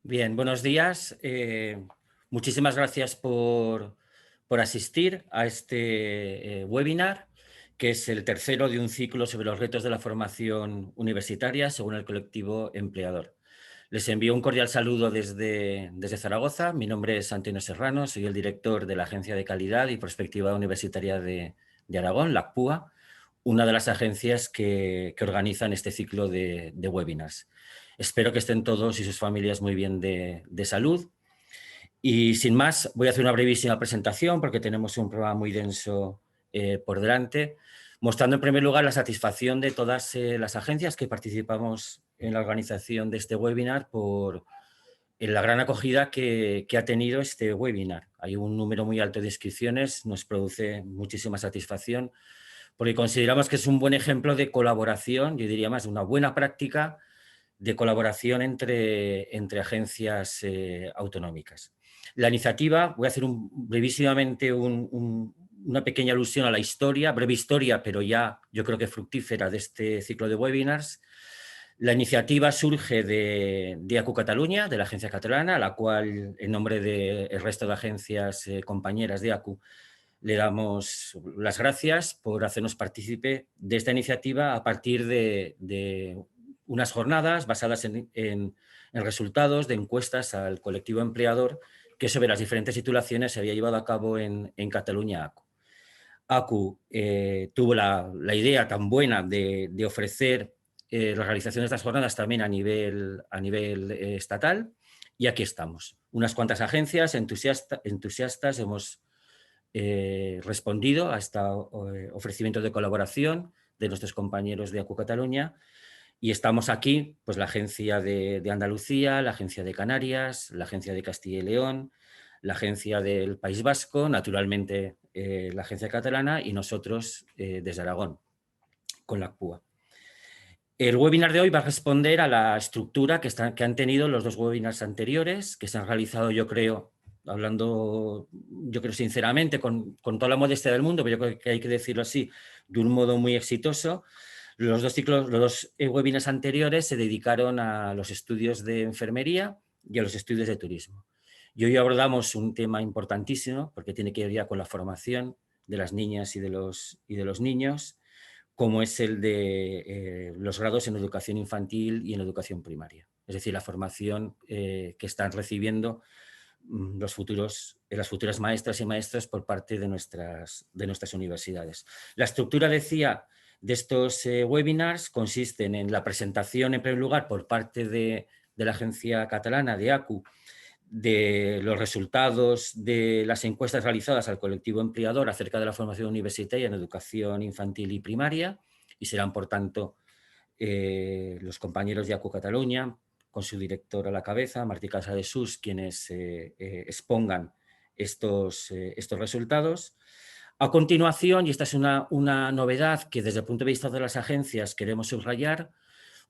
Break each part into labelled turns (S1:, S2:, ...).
S1: Bien, buenos días. Muchísimas gracias por asistir a este webinar, que es el tercero de un ciclo sobre los retos de la formación universitaria según el colectivo Empleador. Les envío un cordial saludo desde Zaragoza. Mi nombre es Antonio Serrano, soy el director de la Agencia de Calidad y Prospectiva Universitaria de Aragón, la ACPUA, una de las agencias que organizan este ciclo de webinars. Espero que estén todos y sus familias muy bien de salud. Y sin más, voy a hacer una brevísima presentación porque tenemos un programa muy denso por delante, mostrando en primer lugar la satisfacción de todas las agencias que participamos en la organización de este webinar por la gran acogida que ha tenido este webinar. Hay un número muy alto de inscripciones, nos produce muchísima satisfacción porque consideramos que es un buen ejemplo de colaboración, yo diría más, una buena práctica de colaboración entre agencias autonómicas. La iniciativa, voy a hacer brevísimamente una pequeña alusión a la historia, breve historia, pero ya yo creo que fructífera de este ciclo de webinars. La iniciativa surge de ACU Cataluña, de la agencia catalana, a la cual, en nombre del resto de agencias compañeras de ACU, le damos las gracias por hacernos partícipe de esta iniciativa a partir de unas jornadas basadas en resultados de encuestas al colectivo empleador que sobre las diferentes titulaciones se había llevado a cabo en Cataluña ACU. ACU tuvo la idea tan buena de ofrecer la realización de estas jornadas también a nivel estatal, y aquí estamos. Unas cuantas agencias entusiastas hemos respondido a este ofrecimiento de colaboración de nuestros compañeros de ACU Cataluña, y estamos aquí, pues la Agencia de Andalucía, la Agencia de Canarias, la Agencia de Castilla y León, la Agencia del País Vasco, naturalmente la Agencia Catalana y nosotros desde Aragón, con la ACPUA. El webinar de hoy va a responder a la estructura que han tenido los dos webinars anteriores, que se han realizado, yo creo, sinceramente, con toda la modestia del mundo, pero yo creo que hay que decirlo así, de un modo muy exitoso. Los dos webinars anteriores se dedicaron a los estudios de enfermería y a los estudios de turismo. Y hoy abordamos un tema importantísimo, porque tiene que ver ya con la formación de las niñas y de los niños, como es el de los grados en educación infantil y en educación primaria. Es decir, la formación que están recibiendo las futuras maestras y maestros por parte de nuestras universidades. La estructura, decía, de estos webinars consisten en la presentación, en primer lugar, por parte de la agencia catalana de ACU, de los resultados de las encuestas realizadas al colectivo empleador acerca de la formación universitaria en educación infantil y primaria, y serán, por tanto, los compañeros de ACU Cataluña, con su director a la cabeza, Martí Casadesús, quienes expongan estos resultados. A continuación, y esta es una novedad que desde el punto de vista de las agencias queremos subrayar,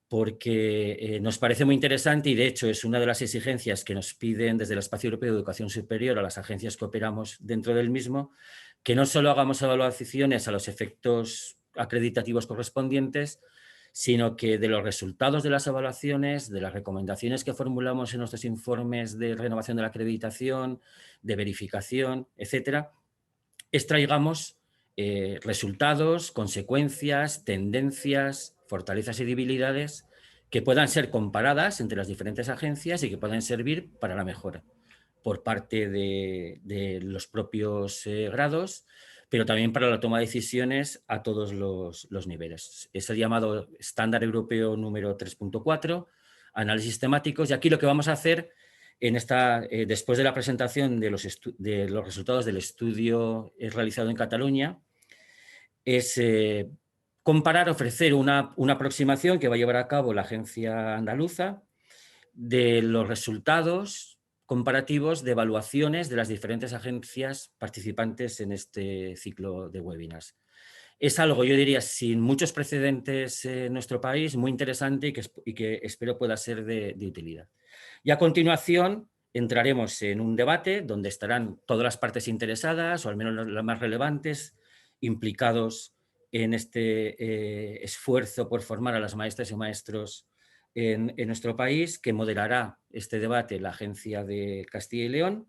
S1: porque nos parece muy interesante y de hecho es una de las exigencias que nos piden desde el Espacio Europeo de Educación Superior a las agencias que operamos dentro del mismo, que no solo hagamos evaluaciones a los efectos acreditativos correspondientes, sino que de los resultados de las evaluaciones, de las recomendaciones que formulamos en nuestros informes de renovación de la acreditación, de verificación, etcétera, extraigamos resultados, consecuencias, tendencias, fortalezas y debilidades que puedan ser comparadas entre las diferentes agencias y que puedan servir para la mejora por parte de los propios grados, pero también para la toma de decisiones a todos los niveles. Es el llamado estándar europeo número 3.4, análisis temáticos, y aquí lo que vamos a hacer después de la presentación de los resultados del estudio realizado en Cataluña, es comparar, ofrecer una aproximación que va a llevar a cabo la agencia andaluza de los resultados comparativos de evaluaciones de las diferentes agencias participantes en este ciclo de webinars. Es algo, yo diría, sin muchos precedentes en nuestro país, muy interesante y que espero pueda ser de utilidad. Y a continuación entraremos en un debate donde estarán todas las partes interesadas, o al menos las más relevantes, implicados en este esfuerzo por formar a las maestras y maestros en nuestro país, que moderará este debate la Agencia de Castilla y León,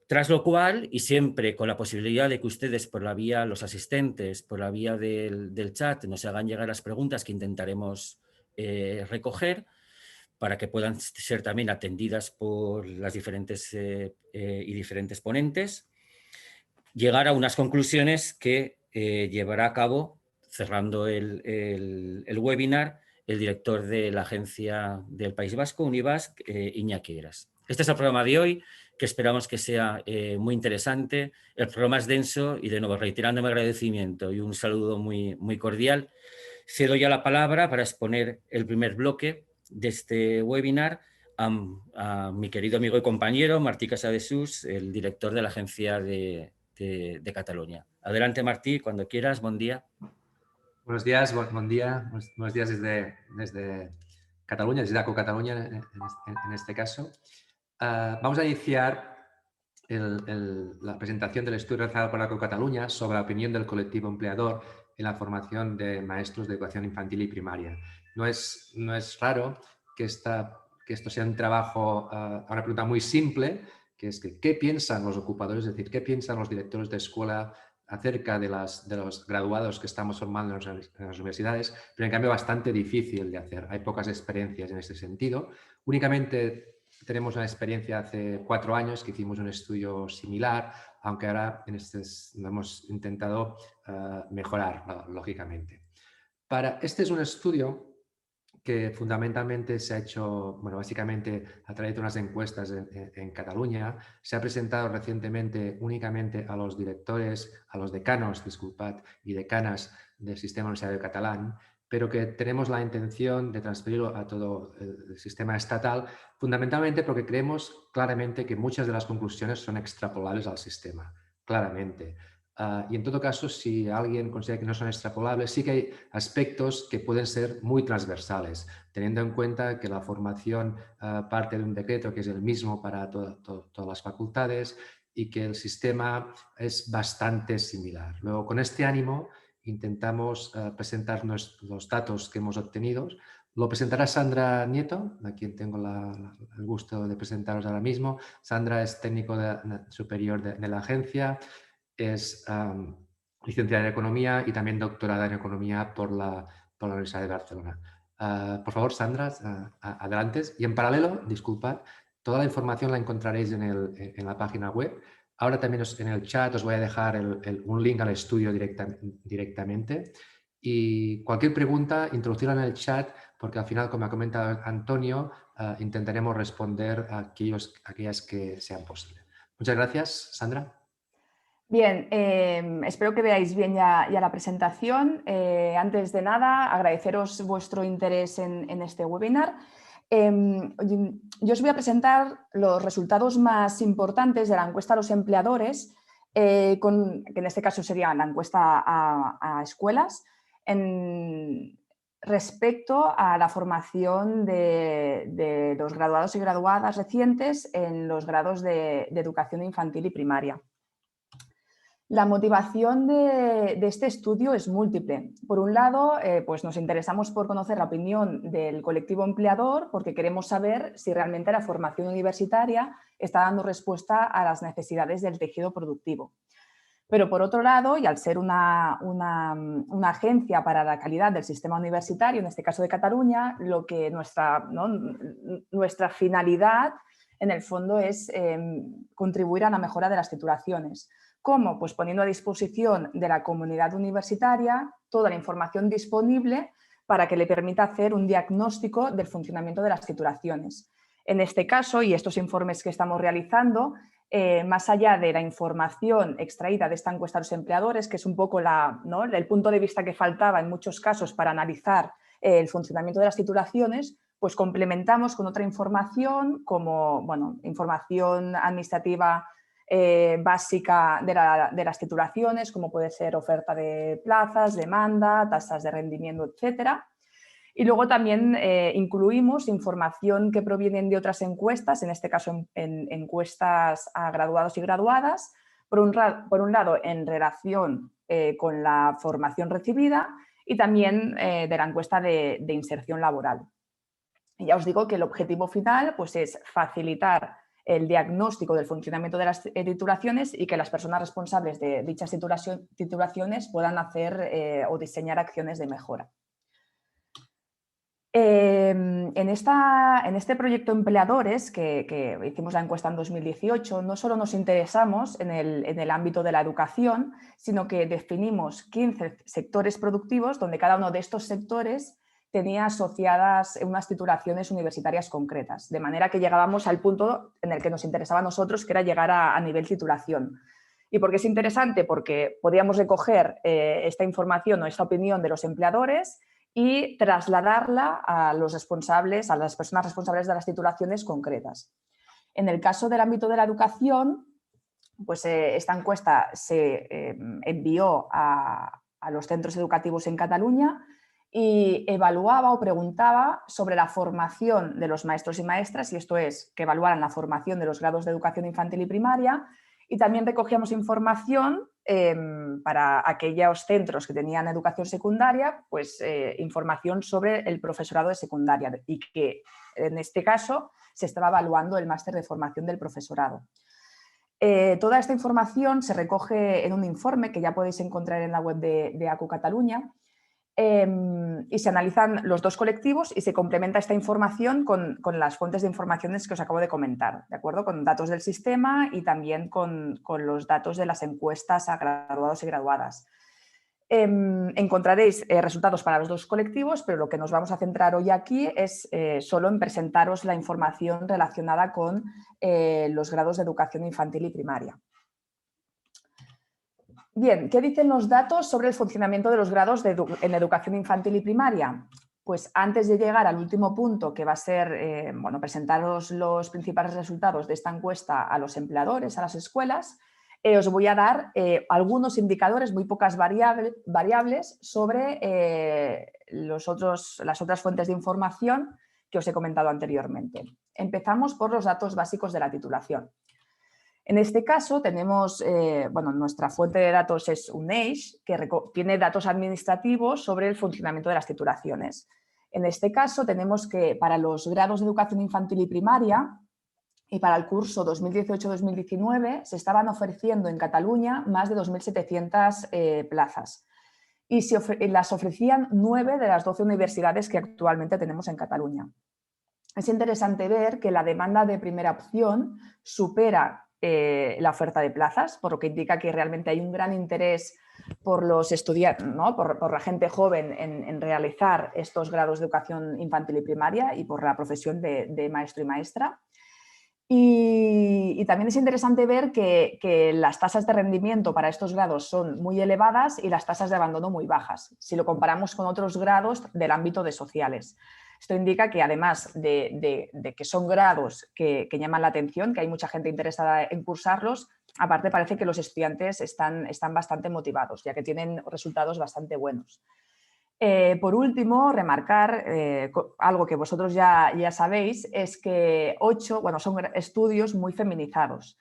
S1: tras lo cual, y siempre con la posibilidad de que ustedes por la vía, los asistentes, por la vía del chat, nos hagan llegar las preguntas que intentaremos recoger, para que puedan ser también atendidas por las diferentes y diferentes ponentes, llegar a unas conclusiones que llevará a cabo, cerrando el webinar, el director de la Agencia del País Vasco, Unibasq, Iñaki Heras. Este es el programa de hoy, que esperamos que sea muy interesante. El programa es denso y, de nuevo, reiterándome agradecimiento y un saludo muy, muy cordial, cedo ya la palabra para exponer el primer bloque de este webinar a mi querido amigo y compañero Martí Casadesús, el director de la Agencia de Cataluña. Adelante, Martí, cuando quieras. Buen día.
S2: Buenos días, buen día. Buenos días desde Cataluña, desde DACO Cataluña en este caso. Vamos a iniciar la presentación del estudio realizado por DACO Cataluña sobre la opinión del colectivo empleador en la formación de maestros de educación infantil y primaria. No es raro que esto sea un trabajo, una pregunta muy simple, que es que ¿qué piensan los ocupadores? Es decir, ¿qué piensan los directores de escuela acerca de los graduados que estamos formando en las universidades? Pero en cambio bastante difícil de hacer. Hay pocas experiencias en este sentido. Únicamente tenemos una experiencia hace 4 años que hicimos un estudio similar, aunque ahora lo hemos intentado mejorar, lógicamente. Este es un estudio que fundamentalmente se ha hecho, bueno, básicamente a través de unas encuestas en Cataluña. Se ha presentado recientemente únicamente a los directores, a los decanos, disculpad, y decanas del sistema universitario catalán, pero que tenemos la intención de transferirlo a todo el sistema estatal, fundamentalmente porque creemos claramente que muchas de las conclusiones son extrapolables al sistema, claramente. Y en todo caso, si alguien considera que no son extrapolables, sí que hay aspectos que pueden ser muy transversales, teniendo en cuenta que la formación parte de un decreto que es el mismo para todas las facultades y que el sistema es bastante similar. Luego, con este ánimo, intentamos presentar los datos que hemos obtenido. Lo presentará Sandra Nieto, a quien tengo el gusto de presentaros ahora mismo. Sandra es técnico superior de la agencia. Es licenciada en Economía y también doctorada en Economía por la Universidad de Barcelona. Por favor, Sandra, adelante. Y en paralelo, disculpad, toda la información la encontraréis en la página web. Ahora también en el chat os voy a dejar un link al estudio directamente. Y cualquier pregunta, introducirla en el chat, porque al final, como ha comentado Antonio, intentaremos responder a aquellas que sean posibles. Muchas gracias, Sandra.
S3: Bien, espero que veáis bien ya la presentación. Antes de nada, agradeceros vuestro interés en este webinar. Yo os voy a presentar los resultados más importantes de la encuesta a los empleadores, que en este caso sería la encuesta a escuelas, respecto a la formación de los graduados y graduadas recientes en los grados de educación infantil y primaria. La motivación de este estudio es múltiple. Por un lado, pues nos interesamos por conocer la opinión del colectivo empleador, porque queremos saber si realmente la formación universitaria está dando respuesta a las necesidades del tejido productivo. Pero por otro lado, y al ser una agencia para la calidad del sistema universitario, en este caso de Cataluña, lo que nuestra finalidad en el fondo es contribuir a la mejora de las titulaciones. ¿Cómo? Pues poniendo a disposición de la comunidad universitaria toda la información disponible para que le permita hacer un diagnóstico del funcionamiento de las titulaciones. En este caso, y estos informes que estamos realizando, más allá de la información extraída de esta encuesta a los empleadores, que es un poco el punto de vista que faltaba en muchos casos para analizar el funcionamiento de las titulaciones, pues complementamos con otra información como información administrativa básica de las titulaciones, como puede ser oferta de plazas, demanda, tasas de rendimiento, etcétera. Y luego también incluimos información que provienen de otras encuestas, en este caso en encuestas a graduados y graduadas, por un lado en relación con la formación recibida y también de la encuesta de inserción laboral. Y ya os digo que el objetivo final pues, es facilitar el diagnóstico del funcionamiento de las titulaciones y que las personas responsables de dichas titulaciones puedan hacer o diseñar acciones de mejora. En este proyecto Empleadores, que hicimos la encuesta en 2018, no solo nos interesamos en el ámbito de la educación, sino que definimos 15 sectores productivos donde cada uno de estos sectores tenía asociadas unas titulaciones universitarias concretas, de manera que llegábamos al punto en el que nos interesaba a nosotros, que era llegar a nivel titulación. ¿Y por qué es interesante? Porque podíamos recoger esta información o esta opinión de los empleadores y trasladarla a los responsables, a las personas responsables de las titulaciones concretas. En el caso del ámbito de la educación, pues esta encuesta se envió a los centros educativos en Cataluña y evaluaba o preguntaba sobre la formación de los maestros y maestras, y esto es, que evaluaran la formación de los grados de educación infantil y primaria, y también recogíamos información para aquellos centros que tenían educación secundaria, pues información sobre el profesorado de secundaria y que en este caso se estaba evaluando el máster de formación del profesorado. Toda esta información se recoge en un informe que ya podéis encontrar en la web de ACU Cataluña y se analizan los dos colectivos y se complementa esta información con las fuentes de informaciones que os acabo de comentar, ¿de acuerdo? Con datos del sistema y también con los datos de las encuestas a graduados y graduadas. Encontraréis resultados para los dos colectivos, pero lo que nos vamos a centrar hoy aquí es solo en presentaros la información relacionada con los grados de educación infantil y primaria. Bien, ¿qué dicen los datos sobre el funcionamiento de los grados en educación infantil y primaria? Pues antes de llegar al último punto, que va a ser presentaros los principales resultados de esta encuesta a los empleadores, a las escuelas, os voy a dar algunos indicadores, muy pocas variables, sobre las otras fuentes de información que os he comentado anteriormente. Empezamos por los datos básicos de la titulación. En este caso tenemos, nuestra fuente de datos es UNEIX, que tiene datos administrativos sobre el funcionamiento de las titulaciones. En este caso tenemos que para los grados de educación infantil y primaria y para el curso 2018-2019 se estaban ofreciendo en Cataluña más de 2.700 plazas y las ofrecían 9 de las 12 universidades que actualmente tenemos en Cataluña. Es interesante ver que la demanda de primera opción supera la oferta de plazas, por lo que indica que realmente hay un gran interés por los estudiantes, ¿no? por la gente joven en realizar estos grados de educación infantil y primaria y por la profesión de maestro y maestra. Y también es interesante ver que las tasas de rendimiento para estos grados son muy elevadas y las tasas de abandono muy bajas, si lo comparamos con otros grados del ámbito de sociales. Esto indica que además de que son grados que llaman la atención, que hay mucha gente interesada en cursarlos, aparte parece que los estudiantes están bastante motivados, ya que tienen resultados bastante buenos. Por último, remarcar algo que vosotros ya sabéis, es que son estudios muy feminizados.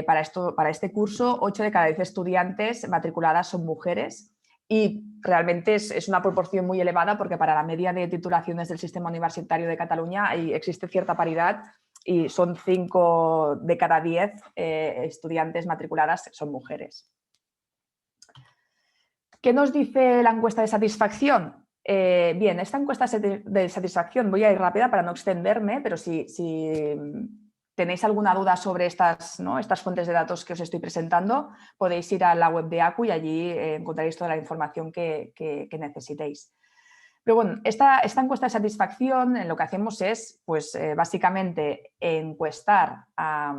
S3: Para este curso, 8 de cada 10 estudiantes matriculadas son mujeres y realmente es una proporción muy elevada porque para la media de titulaciones del sistema universitario de Cataluña existe cierta paridad y son 5 de cada 10 estudiantes matriculadas son mujeres. ¿Qué nos dice la encuesta de satisfacción? Bien, esta encuesta de satisfacción, voy a ir rápida para no extenderme, pero si tenéis alguna duda sobre estas fuentes de datos que os estoy presentando, podéis ir a la web de ACU y allí encontraréis toda la información que necesitéis. Pero bueno, esta encuesta de satisfacción lo que hacemos es, pues básicamente, encuestar a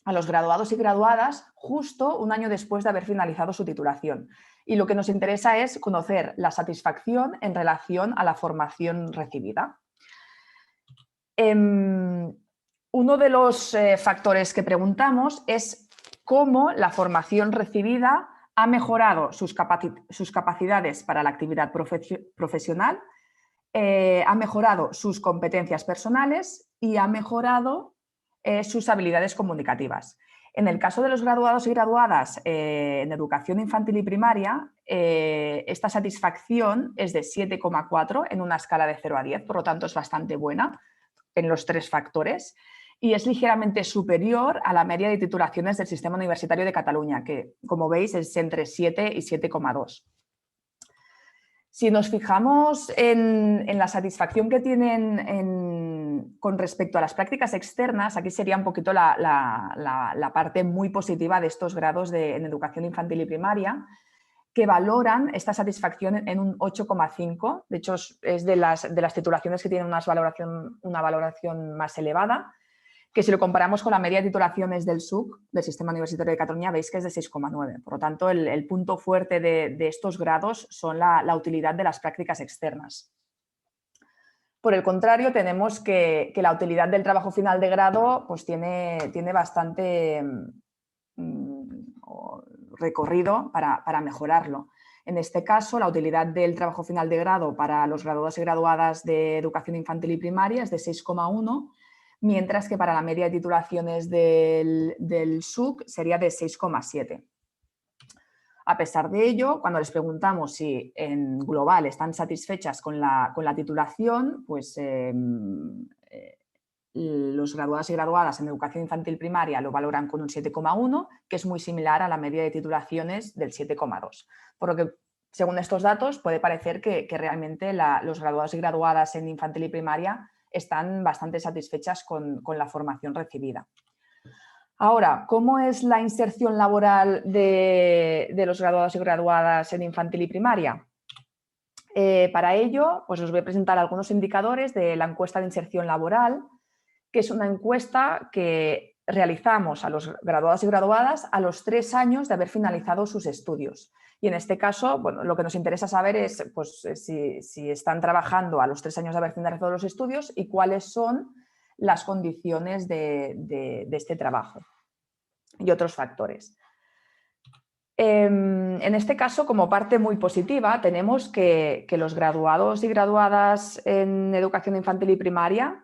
S3: los graduados y graduadas justo un año después de haber finalizado su titulación. Y lo que nos interesa es conocer la satisfacción en relación a la formación recibida. Uno de los factores que preguntamos es cómo la formación recibida ha mejorado sus capacidades para la actividad profesional, ha mejorado sus competencias personales y ha mejorado sus habilidades comunicativas. En el caso de los graduados y graduadas en educación infantil y primaria, esta satisfacción es de 7,4 en una escala de 0 a 10, por lo tanto es bastante buena en los 3 factores y es ligeramente superior a la media de titulaciones del Sistema Universitario de Cataluña, que como veis es entre 7 y 7,2. Si nos fijamos en la satisfacción que tienen con respecto a las prácticas externas, aquí sería un poquito la parte muy positiva de estos grados en educación infantil y primaria, que valoran esta satisfacción en un 8,5. De hecho, es de las titulaciones que tienen una valoración más elevada, que si lo comparamos con la media de titulaciones del SUC, del Sistema Universitario de Cataluña, veis que es de 6,9. Por lo tanto, el punto fuerte de estos grados son la utilidad de las prácticas externas. Por el contrario, tenemos que la utilidad del trabajo final de grado pues, tiene bastante recorrido para mejorarlo. En este caso, la utilidad del trabajo final de grado para los graduados y graduadas de educación infantil y primaria es de 6,1, mientras que para la media de titulaciones del SUC sería de 6,7. A pesar de ello, cuando les preguntamos si en global están satisfechas con la titulación, pues los graduados y graduadas en educación infantil primaria lo valoran con un 7,1, que es muy similar a la media de titulaciones del 7,2. Por lo que, según estos datos, puede parecer que realmente los graduados y graduadas en infantil y primaria están bastante satisfechas con la formación recibida. Ahora, ¿cómo es la inserción laboral de los graduados y graduadas en infantil y primaria? Para ello, pues os voy a presentar algunos indicadores de la encuesta de inserción laboral, que es una encuesta que realizamos a los graduados y graduadas a los 3 años de haber finalizado sus estudios. Y en este caso, bueno, lo que nos interesa saber es pues, si están trabajando a los 3 años de haber finalizado los estudios y cuáles son las condiciones de este trabajo y otros factores. En este caso, como parte muy positiva, tenemos que los graduados y graduadas en educación infantil y primaria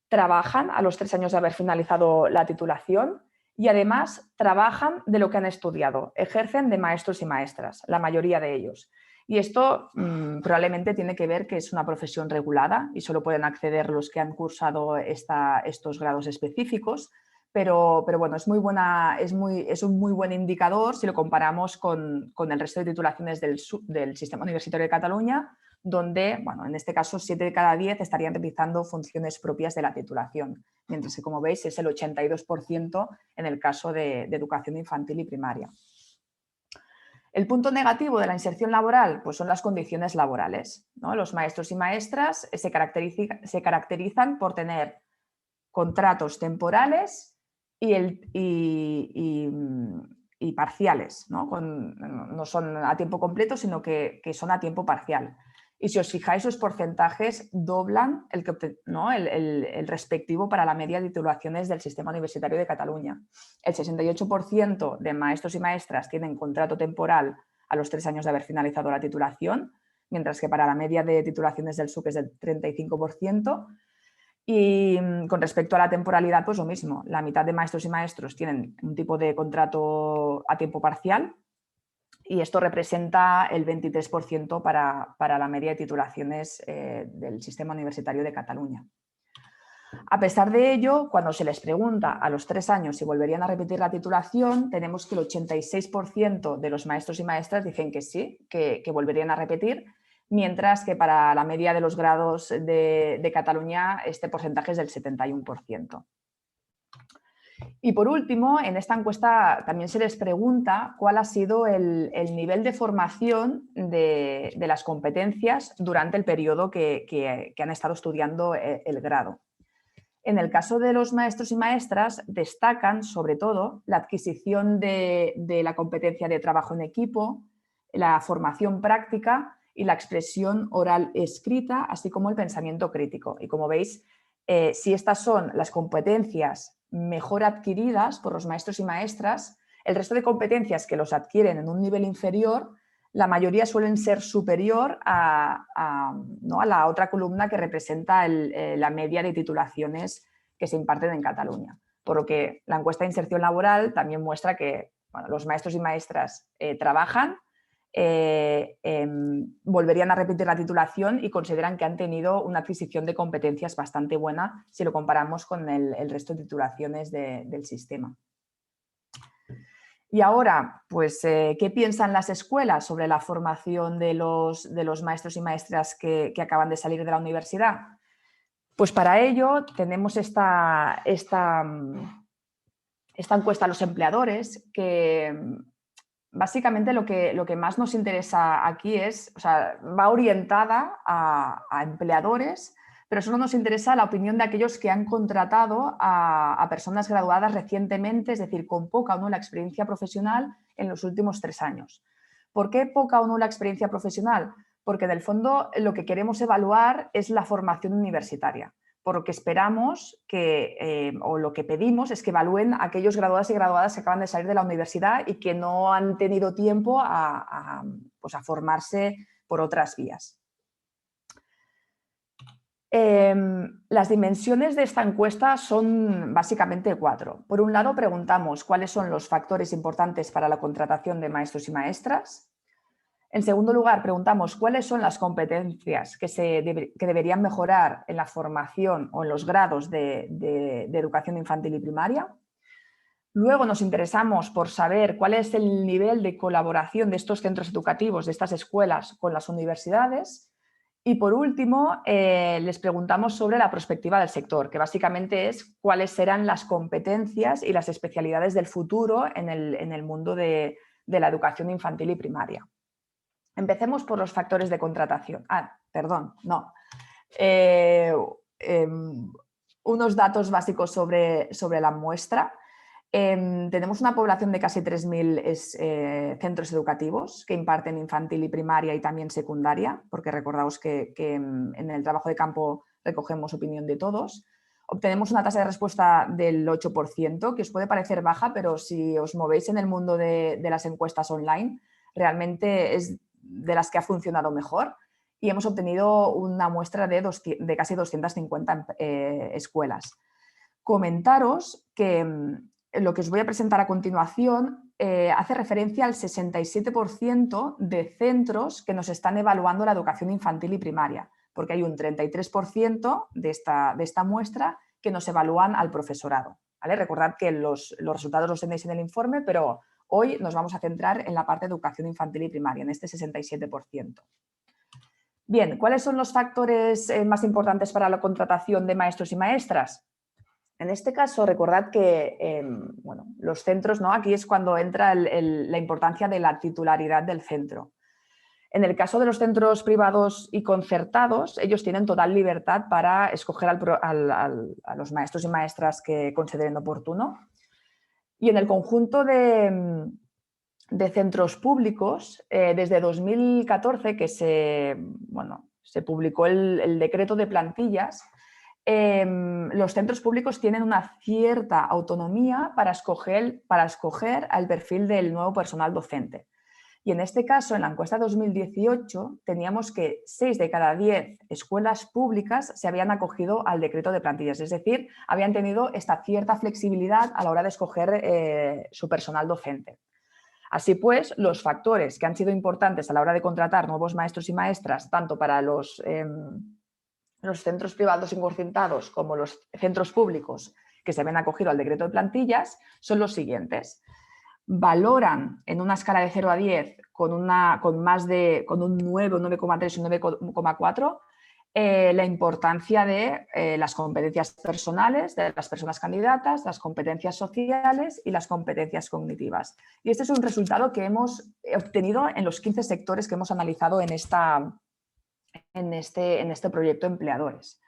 S3: trabajan a los 3 años de haber finalizado la titulación y además trabajan de lo que han estudiado, ejercen de maestros y maestras, la mayoría de ellos. Y esto probablemente tiene que ver que es una profesión regulada y solo pueden acceder los que han cursado estos grados específicos, pero bueno, es un muy buen indicador si lo comparamos con el resto de titulaciones del Sistema Universitario de Cataluña, donde, bueno, en este caso 7 de cada 10 estarían realizando funciones propias de la titulación, mientras que, como veis, es el 82% en el caso de educación infantil y primaria. El punto negativo de la inserción laboral pues son las condiciones laborales, ¿no? Los maestros y maestras se caracterizan por tener contratos temporales y parciales, ¿no? No son a tiempo completo, sino que son a tiempo parcial. Y si os fijáis, los porcentajes doblan el respectivo para la media de titulaciones del Sistema Universitario de Cataluña. El 68% de maestros y maestras tienen contrato temporal a los 3 años de haber finalizado la titulación, mientras que para la media de titulaciones del SUC es del 35%. Y con respecto a la temporalidad, pues lo mismo. La mitad de maestros y maestros tienen un tipo de contrato a tiempo parcial, y esto representa el 23% para la media de titulaciones del Sistema Universitario de Cataluña. A pesar de ello, cuando se les pregunta a los 3 años si volverían a repetir la titulación, tenemos que el 86% de los maestros y maestras dicen que sí, que volverían a repetir, mientras que para la media de los grados de Cataluña este porcentaje es del 71%. Y por último, en esta encuesta también se les pregunta cuál ha sido el nivel de formación de las competencias durante el periodo que han estado estudiando el grado. En el caso de los maestros y maestras, destacan sobre todo la adquisición de la competencia de trabajo en equipo, la formación práctica y la expresión oral escrita, así como el pensamiento crítico. Y como veis, si estas son las competencias mejor adquiridas por los maestros y maestras, el resto de competencias que los adquieren en un nivel inferior, la mayoría suelen ser superior a la otra columna que representa la media de titulaciones que se imparten en Cataluña. por lo que la encuesta de inserción laboral también muestra que los maestros y maestras trabajan, volverían a repetir la titulación y consideran que han tenido una adquisición de competencias bastante buena si lo comparamos con el resto de titulaciones del sistema. Y ahora, pues, ¿qué piensan las escuelas sobre la formación de los maestros y maestras que acaban de salir de la universidad? Pues para ello tenemos esta encuesta a los empleadores que básicamente lo que más nos interesa aquí es, o sea, va orientada a empleadores, pero solo nos interesa la opinión de aquellos que han contratado a personas graduadas recientemente, es decir, con poca o nula experiencia profesional en los últimos 3 años. ¿Por qué poca o nula experiencia profesional? Porque en el fondo lo que queremos evaluar es la formación universitaria. Por lo que esperamos o lo que pedimos es que evalúen a aquellos graduados y graduadas que acaban de salir de la universidad y que no han tenido tiempo a formarse por otras vías. Las dimensiones de esta encuesta son básicamente 4. Por un lado, preguntamos cuáles son los factores importantes para la contratación de maestros y maestras. En segundo lugar, preguntamos cuáles son las competencias que deberían mejorar en la formación o en los grados de educación infantil y primaria. Luego nos interesamos por saber cuál es el nivel de colaboración de estos centros educativos, de estas escuelas, con las universidades. Y por último, les preguntamos sobre la perspectiva del sector, que básicamente es cuáles serán las competencias y las especialidades del futuro en el mundo de la educación infantil y primaria. Empecemos por los factores de contratación. Unos datos básicos sobre la muestra. Tenemos una población de casi 3.000 centros educativos que imparten infantil y primaria y también secundaria, porque recordaos que en el trabajo de campo recogemos opinión de todos. Obtenemos una tasa de respuesta del 8%, que os puede parecer baja, pero si os movéis en el mundo de las encuestas online, realmente es de las que ha funcionado mejor, y hemos obtenido una muestra de casi 250 escuelas. Comentaros que lo que os voy a presentar a continuación hace referencia al 67% de centros que nos están evaluando la educación infantil y primaria, porque hay un 33% de esta muestra que nos evalúan al profesorado, ¿vale? Recordad que los resultados los tenéis en el informe, pero hoy nos vamos a centrar en la parte de educación infantil y primaria, en este 67%. Bien, ¿cuáles son los factores más importantes para la contratación de maestros y maestras? En este caso, recordad que los centros, ¿no? Aquí es cuando entra la importancia de la titularidad del centro. En el caso de los centros privados y concertados, ellos tienen total libertad para escoger a los maestros y maestras que consideren oportuno. Y en el conjunto de centros públicos, desde 2014, que se publicó el decreto de plantillas, los centros públicos tienen una cierta autonomía para escoger al perfil del nuevo personal docente. Y en este caso, en la encuesta 2018, teníamos que 6 de cada 10 escuelas públicas se habían acogido al decreto de plantillas, es decir, habían tenido esta cierta flexibilidad a la hora de escoger su personal docente. Así pues, los factores que han sido importantes a la hora de contratar nuevos maestros y maestras, tanto para los centros privados y concertados como los centros públicos que se habían acogido al decreto de plantillas, son los siguientes. Valoran en una escala de 0 a 10 con un 9, un 9,3 y un 9,4 la importancia de las competencias personales de las personas candidatas, las competencias sociales y las competencias cognitivas. Y este es un resultado que hemos obtenido en los 15 sectores que hemos analizado en este proyecto Empleadores.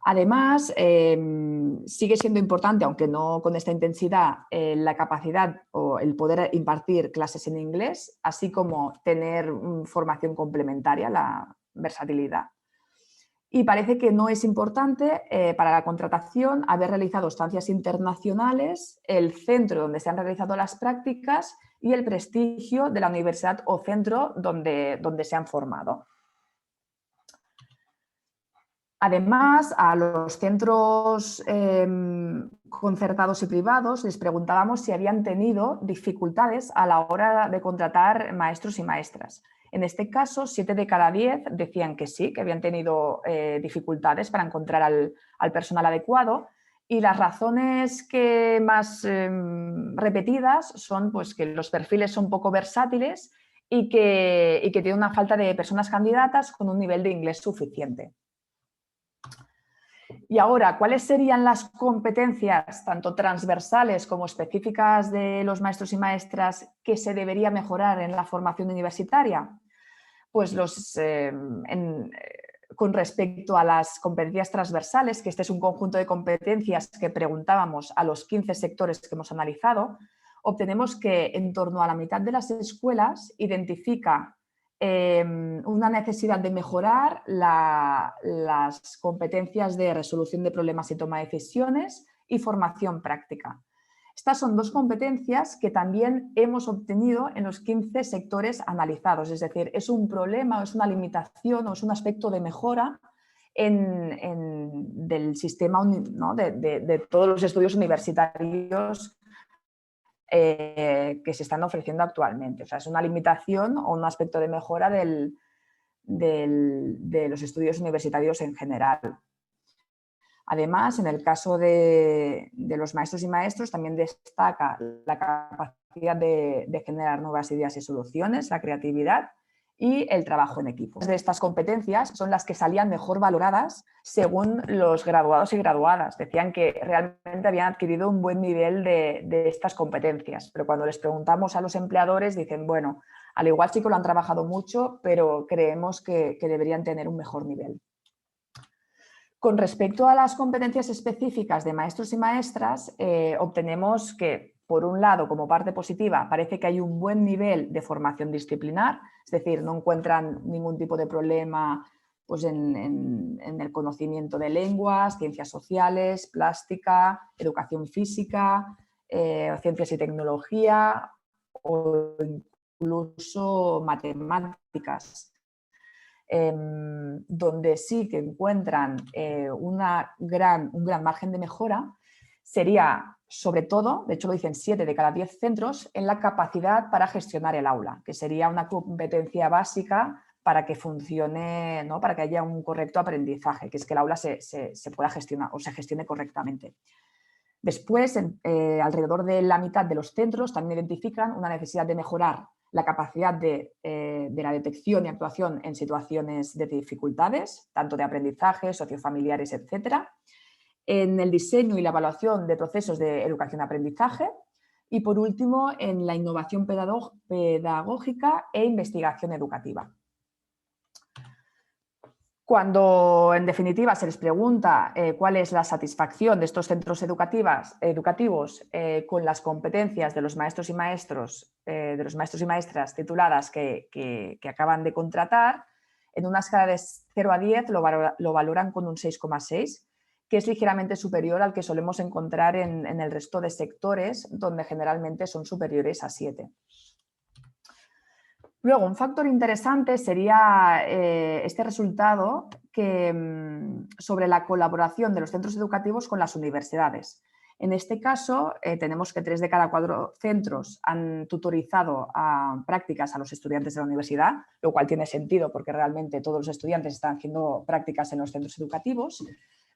S3: Además, sigue siendo importante, aunque no con esta intensidad, la capacidad o el poder impartir clases en inglés, así como tener formación complementaria, la versatilidad. Y parece que no es importante para la contratación haber realizado estancias internacionales, el centro donde se han realizado las prácticas y el prestigio de la universidad o centro donde se han formado. Además, a los centros concertados y privados les preguntábamos si habían tenido dificultades a la hora de contratar maestros y maestras. En este caso, 7 de cada 10 decían que sí, que habían tenido dificultades para encontrar al personal adecuado, y las razones que más repetidas son pues, que los perfiles son poco versátiles y que tienen una falta de personas candidatas con un nivel de inglés suficiente. Y ahora, ¿cuáles serían las competencias, tanto transversales como específicas de los maestros y maestras, que se debería mejorar en la formación universitaria? Pues con respecto a las competencias transversales, que este es un conjunto de competencias que preguntábamos a los 15 sectores que hemos analizado, obtenemos que en torno a la mitad de las escuelas identifica una necesidad de mejorar las competencias de resolución de problemas y toma de decisiones y formación práctica. Estas son 2 competencias que también hemos obtenido en los 15 sectores analizados, es decir, es un problema o es una limitación o es un aspecto de mejora del sistema, ¿no? de todos los estudios universitarios que se están ofreciendo actualmente. O sea, es una limitación o un aspecto de mejora de los estudios universitarios en general. Además, en el caso de los maestros y maestros, también destaca la capacidad de generar nuevas ideas y soluciones, la creatividad y el trabajo en equipo. De estas competencias son las que salían mejor valoradas según los graduados y graduadas. Decían que realmente habían adquirido un buen nivel de estas competencias, pero cuando les preguntamos a los empleadores dicen, bueno, al igual sí que lo han trabajado mucho, pero creemos que deberían tener un mejor nivel. Con respecto a las competencias específicas de maestros y maestras, obtenemos que, por un lado, como parte positiva, parece que hay un buen nivel de formación disciplinar, es decir, no encuentran ningún tipo de problema pues, en el conocimiento de lenguas, ciencias sociales, plástica, educación física, ciencias y tecnología o incluso matemáticas. Donde sí que encuentran un gran margen de mejora sería, sobre todo, de hecho lo dicen 7 de cada 10 centros, en la capacidad para gestionar el aula, que sería una competencia básica para que funcione, ¿no? Para que haya un correcto aprendizaje, que es que el aula se pueda gestionar o se gestione correctamente. Después, alrededor de la mitad de los centros también identifican una necesidad de mejorar la capacidad de la detección y actuación en situaciones de dificultades, tanto de aprendizaje, sociofamiliares, etc. En el diseño y la evaluación de procesos de educación-aprendizaje y, por último, en la innovación pedagógica e investigación educativa. Cuando, en definitiva, se les pregunta cuál es la satisfacción de estos centros educativos con las competencias de los maestros y maestras tituladas que acaban de contratar, en una escala de 0 a 10 lo valoran con un 6,6, que es ligeramente superior al que solemos encontrar en el resto de sectores, donde generalmente son superiores a 7. Luego, un factor interesante sería este resultado sobre la colaboración de los centros educativos con las universidades. En este caso, tenemos que 3 de cada 4 centros han tutorizado a prácticas a los estudiantes de la universidad, lo cual tiene sentido porque realmente todos los estudiantes están haciendo prácticas en los centros educativos,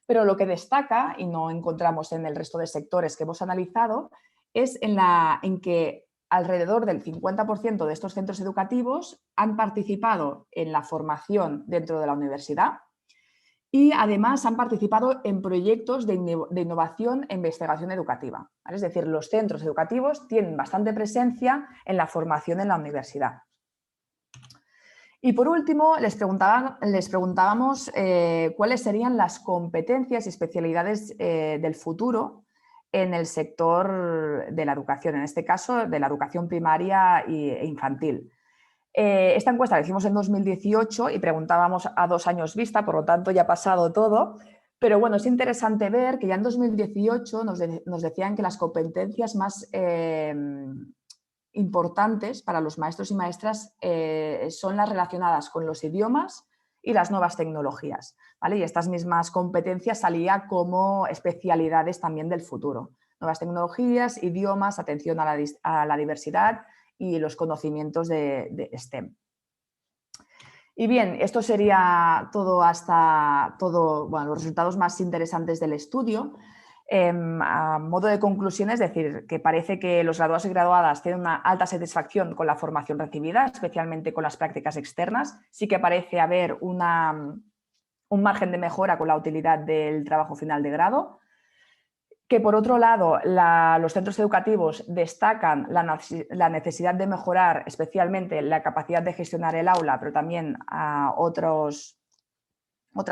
S3: pero lo que destaca, y no encontramos en el resto de sectores que hemos analizado, es en que alrededor del 50% de estos centros educativos han participado en la formación dentro de la universidad y además han participado en proyectos de innovación e investigación educativa. ¿Vale? Es decir, los centros educativos tienen bastante presencia en la formación en la universidad. Y por último, les preguntábamos cuáles serían las competencias y especialidades del futuro en el sector de la educación, en este caso de la educación primaria e infantil. Esta encuesta la hicimos en 2018 y preguntábamos a 2 años vista, por lo tanto ya ha pasado todo, pero bueno, es interesante ver que ya en 2018 nos decían que las competencias más importantes para los maestros y maestras son las relacionadas con los idiomas, y las nuevas tecnologías, ¿vale? Y estas mismas competencias salían como especialidades también del futuro. Nuevas tecnologías, idiomas, atención a la diversidad y los conocimientos de STEM. Y bien, esto sería todo los resultados más interesantes del estudio. A modo de conclusión, es decir, que parece que los graduados y graduadas tienen una alta satisfacción con la formación recibida, especialmente con las prácticas externas. Sí que parece haber un margen de mejora con la utilidad del trabajo final de grado. Que por otro lado, los centros educativos destacan la necesidad de mejorar especialmente la capacidad de gestionar el aula, pero también a otras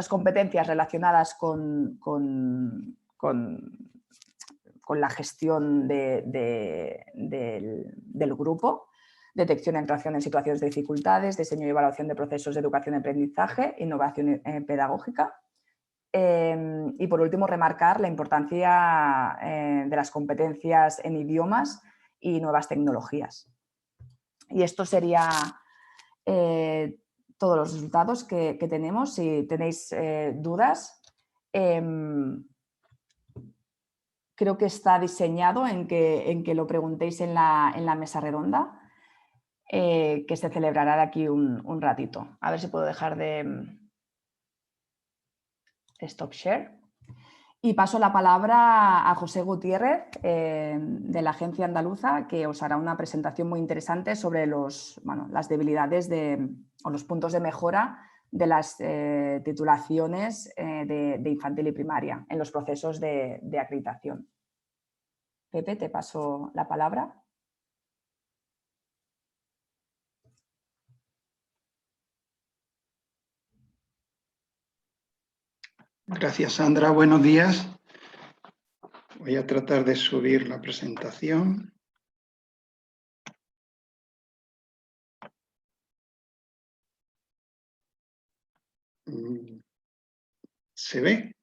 S3: competencias relacionadas con la gestión del grupo, detección e interacción en situaciones de dificultades, diseño y evaluación de procesos de educación y aprendizaje, innovación pedagógica. Y por último, remarcar la importancia de las competencias en idiomas y nuevas tecnologías. Y esto sería todos los resultados que tenemos. Si tenéis dudas, creo que está diseñado en que lo preguntéis en la mesa redonda, que se celebrará de aquí un ratito. A ver si puedo dejar de stop share. Y paso la palabra a José Gutiérrez, de la Agencia Andaluza, que os hará una presentación muy interesante sobre las debilidades o los puntos de mejora de las titulaciones de infantil y primaria en los procesos de acreditación. Pepe, te paso la palabra.
S4: Gracias, Sandra. Buenos días. Voy a tratar de subir la presentación. ¿Se ve?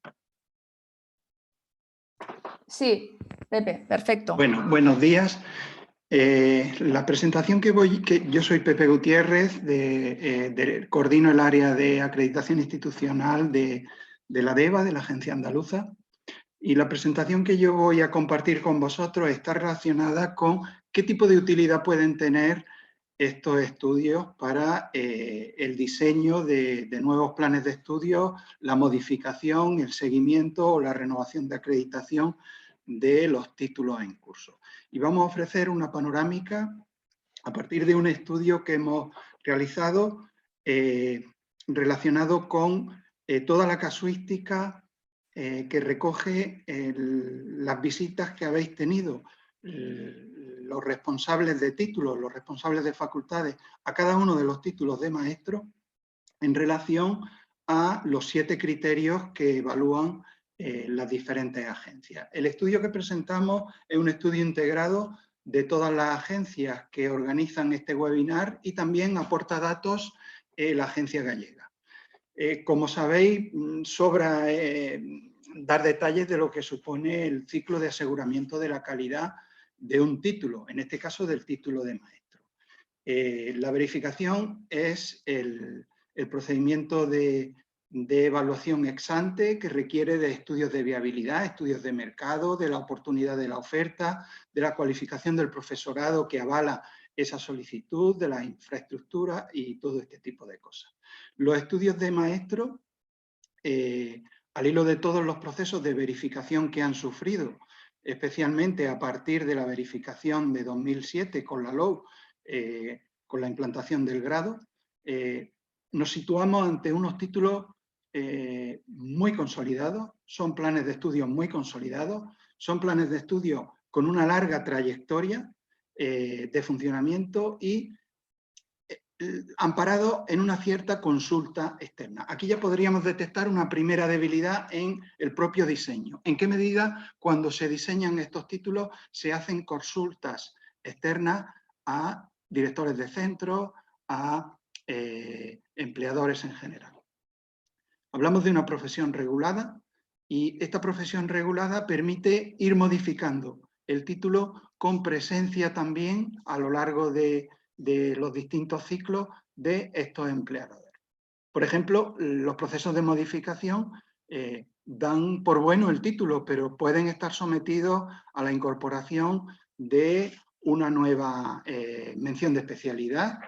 S3: Sí, Pepe, perfecto.
S4: Bueno, buenos días. La presentación yo soy Pepe Gutiérrez, coordino el área de acreditación institucional de la DEVA, de la Agencia Andaluza, y la presentación que yo voy a compartir con vosotros está relacionada con qué tipo de utilidad pueden tener estos estudios para el diseño de nuevos planes de estudio, la modificación, el seguimiento o la renovación de acreditación de los títulos en curso. Y vamos a ofrecer una panorámica a partir de un estudio que hemos realizado relacionado con toda la casuística que recoge las visitas que habéis tenido los responsables de títulos, los responsables de facultades a cada uno de los títulos de maestro en relación a los 7 criterios que evalúan las diferentes agencias. El estudio que presentamos es un estudio integrado de todas las agencias que organizan este webinar y también aporta datos la agencia gallega. Como sabéis, sobra dar detalles de lo que supone el ciclo de aseguramiento de la calidad de un título, en este caso del título de maestro. La verificación es el procedimiento de evaluación ex ante que requiere de estudios de viabilidad, estudios de mercado, de la oportunidad de la oferta, de la cualificación del profesorado que avala esa solicitud, de la infraestructura y todo este tipo de cosas. Los estudios de maestro, al hilo de todos los procesos de verificación que han sufrido, especialmente a partir de la verificación de 2007 con la LOU, con la implantación del grado, nos situamos ante unos títulos muy consolidados, son planes de estudio muy consolidados, son planes de estudio con una larga trayectoria de funcionamiento y amparado en una cierta consulta externa. Aquí ya podríamos detectar una primera debilidad en el propio diseño. ¿En qué medida cuando se diseñan estos títulos se hacen consultas externas a directores de centros, a empleadores en general? Hablamos de una profesión regulada y esta profesión regulada permite ir modificando el título con presencia también a lo largo de los distintos ciclos de estos empleadores. Por ejemplo, los procesos de modificación dan por bueno el título, pero pueden estar sometidos a la incorporación de una nueva mención de especialidad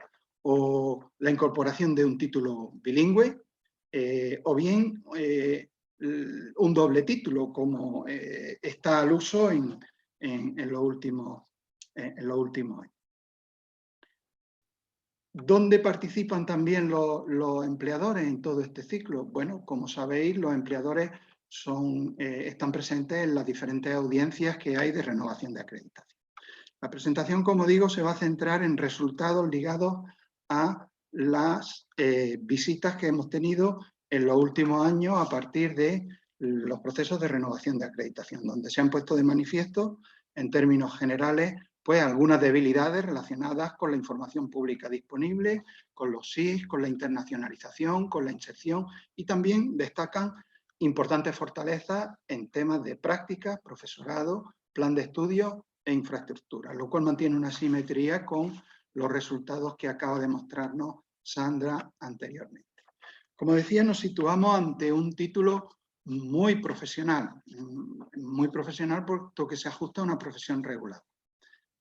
S4: o la incorporación de un título bilingüe o bien un doble título, como está al uso en los últimos años. ¿Dónde participan también los empleadores en todo este ciclo? Bueno, como sabéis, los empleadores están presentes en las diferentes audiencias que hay de renovación de acreditación. La presentación, como digo, se va a centrar en resultados ligados a las visitas que hemos tenido en los últimos años a partir de los procesos de renovación de acreditación, donde se han puesto de manifiesto, en términos generales, pues algunas debilidades relacionadas con la información pública disponible, con los SIS, con la internacionalización, con la inserción, y también destacan importantes fortalezas en temas de práctica, profesorado, plan de estudio e infraestructura, lo cual mantiene una simetría con los resultados que acaba de mostrarnos Sandra anteriormente. Como decía, nos situamos ante un título muy profesional puesto que se ajusta a una profesión regular.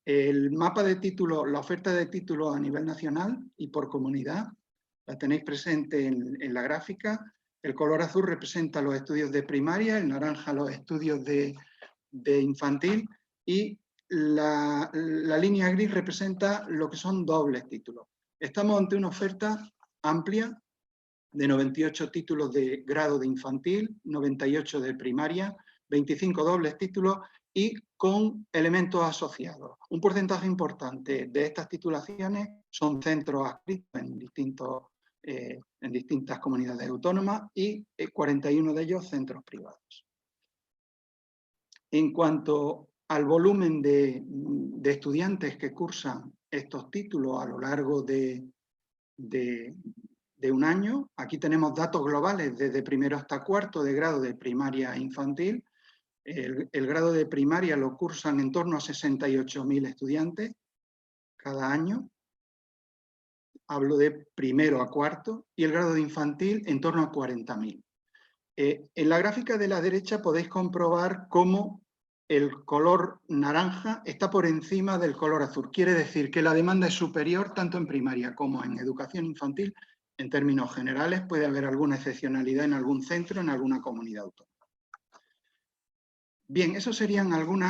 S4: El mapa de títulos, la oferta de títulos a nivel nacional y por comunidad, la tenéis presente en la gráfica. El color azul representa los estudios de primaria, el naranja los estudios de infantil y la línea gris representa lo que son dobles títulos. Estamos ante una oferta amplia de 98 títulos de grado de infantil, 98 de primaria, 25 dobles títulos y con elementos asociados. Un porcentaje importante de estas titulaciones son centros adscritos en distintas comunidades autónomas y 41 de ellos centros privados. En cuanto al volumen de estudiantes que cursan estos títulos a lo largo de un año, aquí tenemos datos globales desde primero hasta cuarto de grado de primaria infantil. El grado de primaria lo cursan en torno a 68.000 estudiantes cada año. Hablo de primero a cuarto. Y el grado de infantil en torno a 40.000. En la gráfica de la derecha podéis comprobar cómo el color naranja está por encima del color azul. Quiere decir que la demanda es superior tanto en primaria como en educación infantil. En términos generales, puede haber alguna excepcionalidad en algún centro, en alguna comunidad autónoma. Bien, esos serían algunos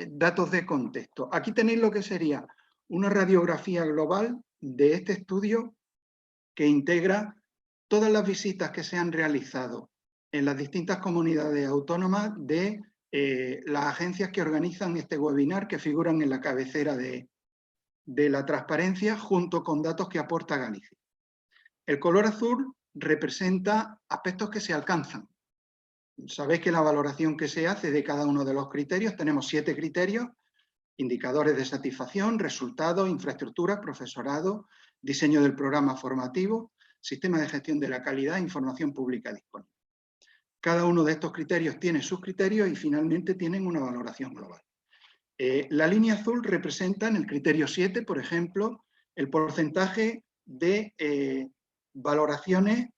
S4: datos de contexto. Aquí tenéis lo que sería una radiografía global de este estudio que integra todas las visitas que se han realizado en las distintas comunidades autónomas de las agencias que organizan este webinar, que figuran en la cabecera de la transparencia, junto con datos que aporta Galicia. El color azul representa aspectos que se alcanzan. Sabéis que la valoración que se hace de cada uno de los criterios, tenemos 7 criterios: indicadores de satisfacción, resultados, infraestructura, profesorado, diseño del programa formativo, sistema de gestión de la calidad, información pública disponible. Cada uno de estos criterios tiene sus criterios y finalmente tienen una valoración global. La línea azul representa en el criterio 7, por ejemplo, el porcentaje de valoraciones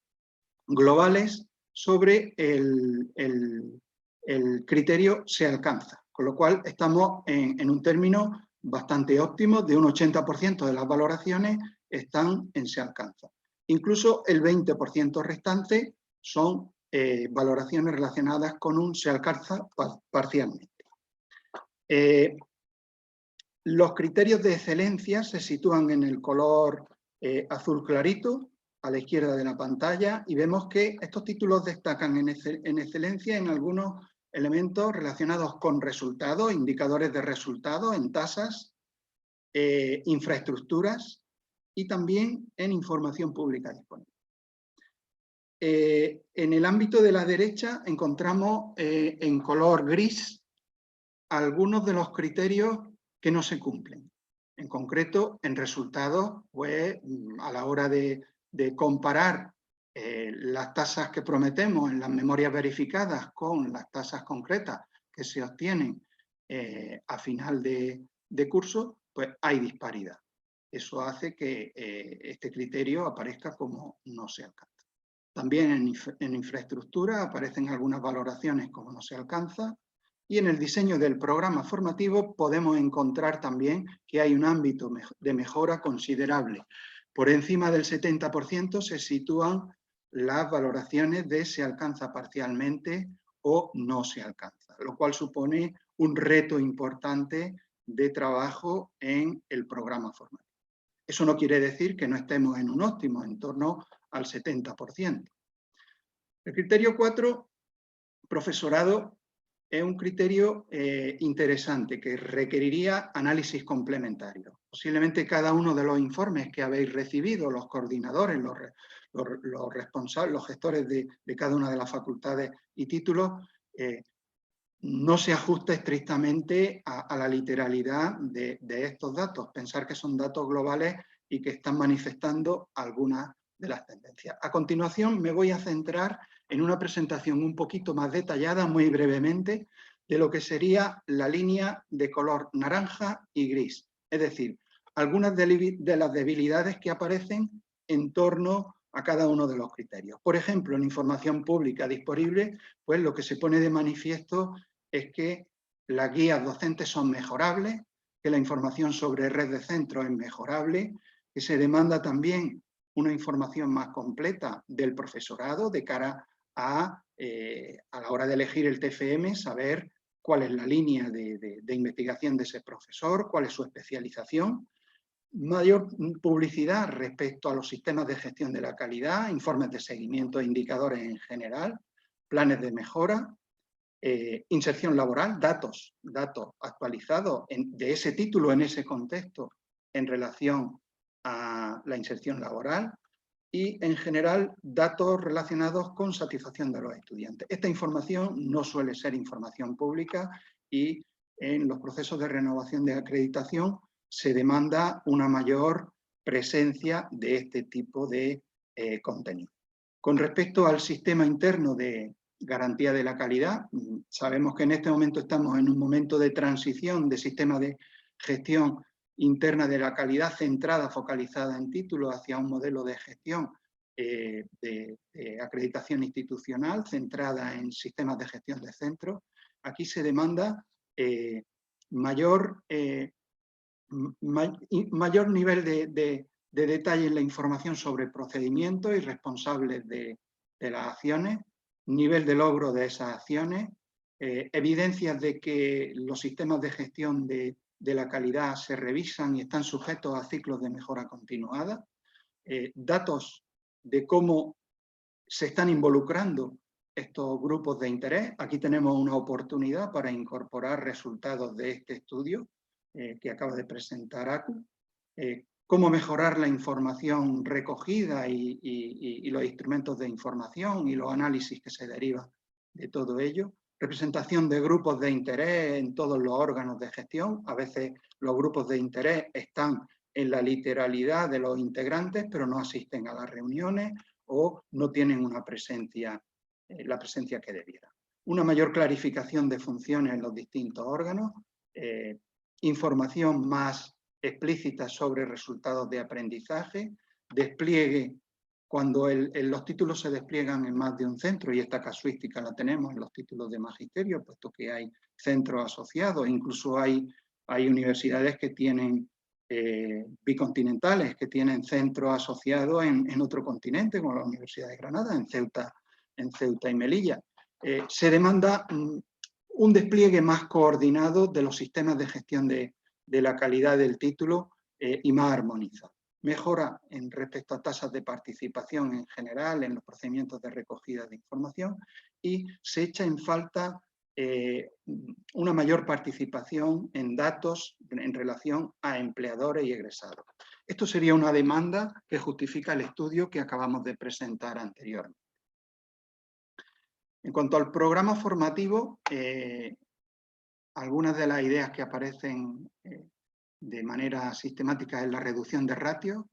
S4: globales sobre el criterio se alcanza, con lo cual estamos en un término bastante óptimo, de un 80% de las valoraciones están en se alcanza. Incluso el 20% restante son valoraciones relacionadas con un se alcanza parcialmente. Los criterios de excelencia se sitúan en el color azul clarito, a la izquierda de la pantalla, y vemos que estos títulos destacan en excelencia en algunos elementos relacionados con resultados, indicadores de resultados, en tasas, infraestructuras y también en información pública disponible. En el ámbito de la derecha encontramos en color gris algunos de los criterios que no se cumplen. En concreto, en resultados, pues a la hora de comparar las tasas que prometemos en las memorias verificadas con las tasas concretas que se obtienen a final de curso, pues hay disparidad. Eso hace que este criterio aparezca como no se alcanza. También en infraestructura aparecen algunas valoraciones como no se alcanza, y en el diseño del programa formativo podemos encontrar también que hay un ámbito de mejora considerable. Por encima del 70% se sitúan las valoraciones de se alcanza parcialmente o no se alcanza, lo cual supone un reto importante de trabajo en el programa formativo. Eso no quiere decir que no estemos en un óptimo, en torno al 70%. El criterio 4, profesorado, es un criterio interesante que requeriría análisis complementario. Posiblemente cada uno de los informes que habéis recibido, los coordinadores, los responsables, los gestores de cada una de las facultades y títulos, no se ajusta estrictamente a la literalidad de estos datos. Pensar que son datos globales y que están manifestando algunas de las tendencias. A continuación me voy a centrar en una presentación un poquito más detallada, muy brevemente, de lo que sería la línea de color naranja y gris. Es decir, algunas de las debilidades que aparecen en torno a cada uno de los criterios. Por ejemplo, en información pública disponible, pues lo que se pone de manifiesto es que las guías docentes son mejorables, que la información sobre red de centros es mejorable, que se demanda también una información más completa del profesorado de cara a la hora de elegir el TFM, saber cuál es la línea de investigación de ese profesor, cuál es su especialización, mayor publicidad respecto a los sistemas de gestión de la calidad, informes de seguimiento e indicadores en general, planes de mejora, inserción laboral, datos actualizados de ese título en ese contexto en relación a la inserción laboral y, en general, datos relacionados con satisfacción de los estudiantes. Esta información no suele ser información pública y en los procesos de renovación de acreditación se demanda una mayor presencia de este tipo de contenido. Con respecto al sistema interno de garantía de la calidad, sabemos que en este momento estamos en un momento de transición de sistema de gestión interna de la calidad centrada, focalizada en títulos, hacia un modelo de gestión de acreditación institucional centrada en sistemas de gestión de centros. Aquí se demanda mayor nivel de detalle en la información sobre procedimientos y responsables de las acciones, nivel de logro de esas acciones, evidencias de que los sistemas de gestión de la calidad se revisan y están sujetos a ciclos de mejora continuada, datos de cómo se están involucrando estos grupos de interés. Aquí tenemos una oportunidad para incorporar resultados de este estudio que acaba de presentar ACU, cómo mejorar la información recogida y los instrumentos de información y los análisis que se derivan de todo ello, representación de grupos de interés en todos los órganos de gestión. A veces los grupos de interés están en la literalidad de los integrantes, pero no asisten a las reuniones o no tienen una presencia, la presencia que debiera. Una mayor clarificación de funciones en los distintos órganos, información más explícita sobre resultados de aprendizaje, despliegue cuando los títulos se despliegan en más de un centro, y esta casuística la tenemos en los títulos de magisterio, puesto que hay centros asociados, incluso hay universidades que tienen bicontinentales, que tienen centros asociados en otro continente, como la Universidad de Granada, en Ceuta y Melilla. Se demanda un despliegue más coordinado de los sistemas de gestión de la calidad del título y más armonizado. Mejora en respecto a tasas de participación en general en los procedimientos de recogida de información, y se echa en falta una mayor participación en datos en relación a empleadores y egresados. Esto sería una demanda que justifica el estudio que acabamos de presentar anteriormente. En cuanto al programa formativo, algunas de las ideas que aparecen de manera sistemática es la reducción de ratios,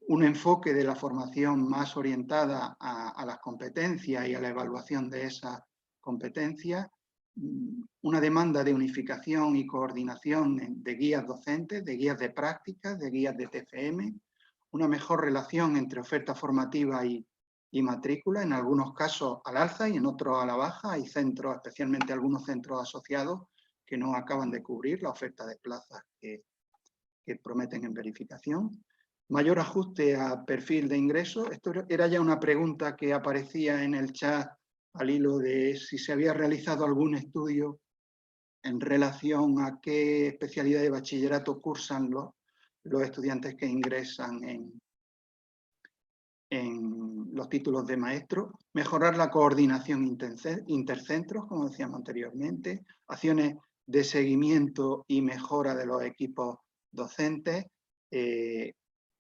S4: un enfoque de la formación más orientada a las competencias y a la evaluación de esas competencias, una demanda de unificación y coordinación de guías docentes, de guías de prácticas, de guías de TFM, una mejor relación entre oferta formativa y y matrícula, en algunos casos al alza y en otros a la baja. Hay centros, especialmente algunos centros asociados, que no acaban de cubrir la oferta de plazas que prometen en verificación. Mayor ajuste a perfil de ingreso. Esto era ya una pregunta que aparecía en el chat al hilo de si se había realizado algún estudio en relación a qué especialidad de bachillerato cursan los estudiantes que ingresan en los títulos de maestro. Mejorar la coordinación intercentros, como decíamos anteriormente. Acciones de seguimiento y mejora de los equipos docentes.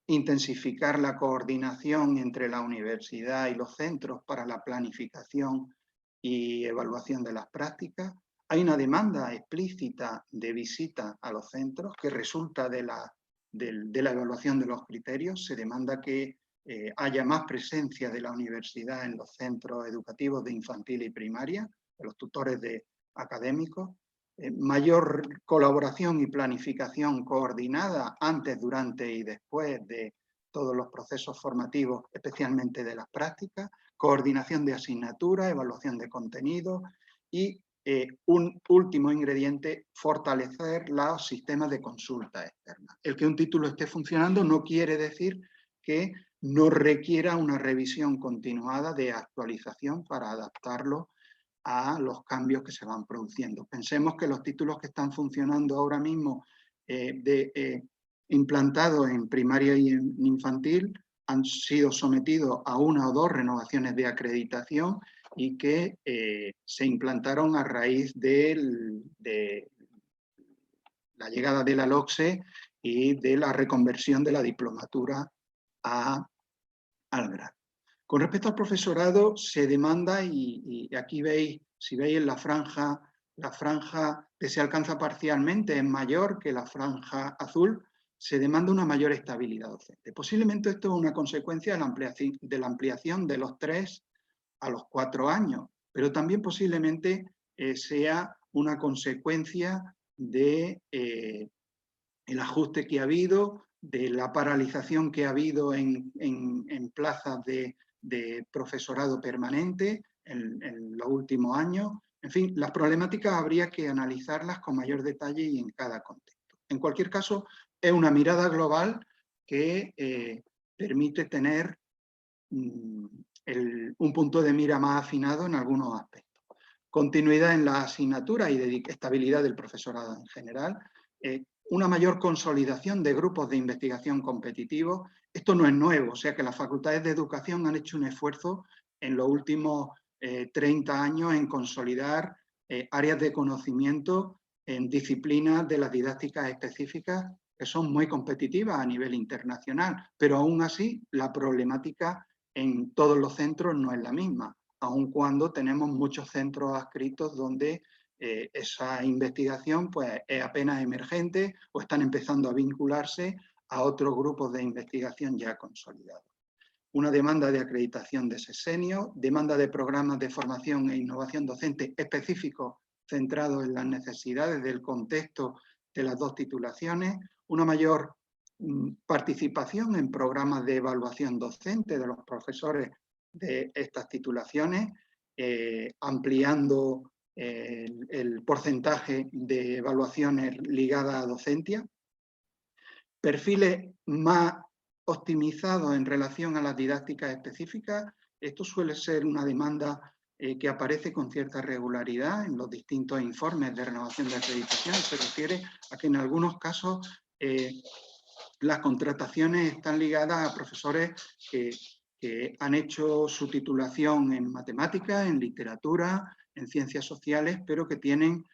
S4: Intensificar la coordinación entre la universidad y los centros para la planificación y evaluación de las prácticas. Hay una demanda explícita de visita a los centros que resulta de la evaluación de los criterios. Se demanda que haya más presencia de la universidad en los centros educativos de infantil y primaria, de los tutores académicos. Mayor colaboración y planificación coordinada antes, durante y después de todos los procesos formativos, especialmente de las prácticas. Coordinación de asignaturas, evaluación de contenidos y un último ingrediente, fortalecer los sistemas de consulta externa. El que un título esté funcionando no quiere decir que no requiera una revisión continuada de actualización para adaptarlo a los cambios que se van produciendo. Pensemos que los títulos que están funcionando ahora mismo implantados en primaria y en infantil han sido sometidos a 1 o 2 renovaciones de acreditación y que se implantaron a raíz de la llegada de la LOCSE y de la reconversión de la diplomatura al grado. Con respecto al profesorado, se demanda, y aquí veis, si veis en la franja que se alcanza parcialmente es mayor que la franja azul, se demanda una mayor estabilidad docente. Posiblemente esto es una consecuencia de la ampliación de los 3 a los 4 años, pero también posiblemente sea una consecuencia de el ajuste que ha habido, de la paralización que ha habido en plazas de profesorado permanente en los últimos años. En fin, las problemáticas habría que analizarlas con mayor detalle y en cada contexto. En cualquier caso, es una mirada global que permite tener un punto de mira más afinado en algunos aspectos. Continuidad en la asignatura y de estabilidad del profesorado en general. Una mayor consolidación de grupos de investigación competitivos. Esto no es nuevo, o sea que las facultades de educación han hecho un esfuerzo en los últimos 30 años en consolidar áreas de conocimiento en disciplinas de las didácticas específicas que son muy competitivas a nivel internacional, pero aún así la problemática en todos los centros no es la misma, aun cuando tenemos muchos centros adscritos donde esa investigación pues, es apenas emergente o están empezando a vincularse a otros grupos de investigación ya consolidados. Una demanda de acreditación de sexenio, demanda de programas de formación e innovación docente específicos centrados en las necesidades del contexto de las 2 titulaciones, una mayor participación en programas de evaluación docente de los profesores de estas titulaciones, ampliando el porcentaje de evaluaciones ligadas a docencia, perfiles más optimizados en relación a las didácticas específicas. Esto suele ser una demanda que aparece con cierta regularidad en los distintos informes de renovación de acreditación. Se refiere a que en algunos casos las contrataciones están ligadas a profesores que han hecho su titulación en matemáticas, en literatura, en ciencias sociales, pero que tienen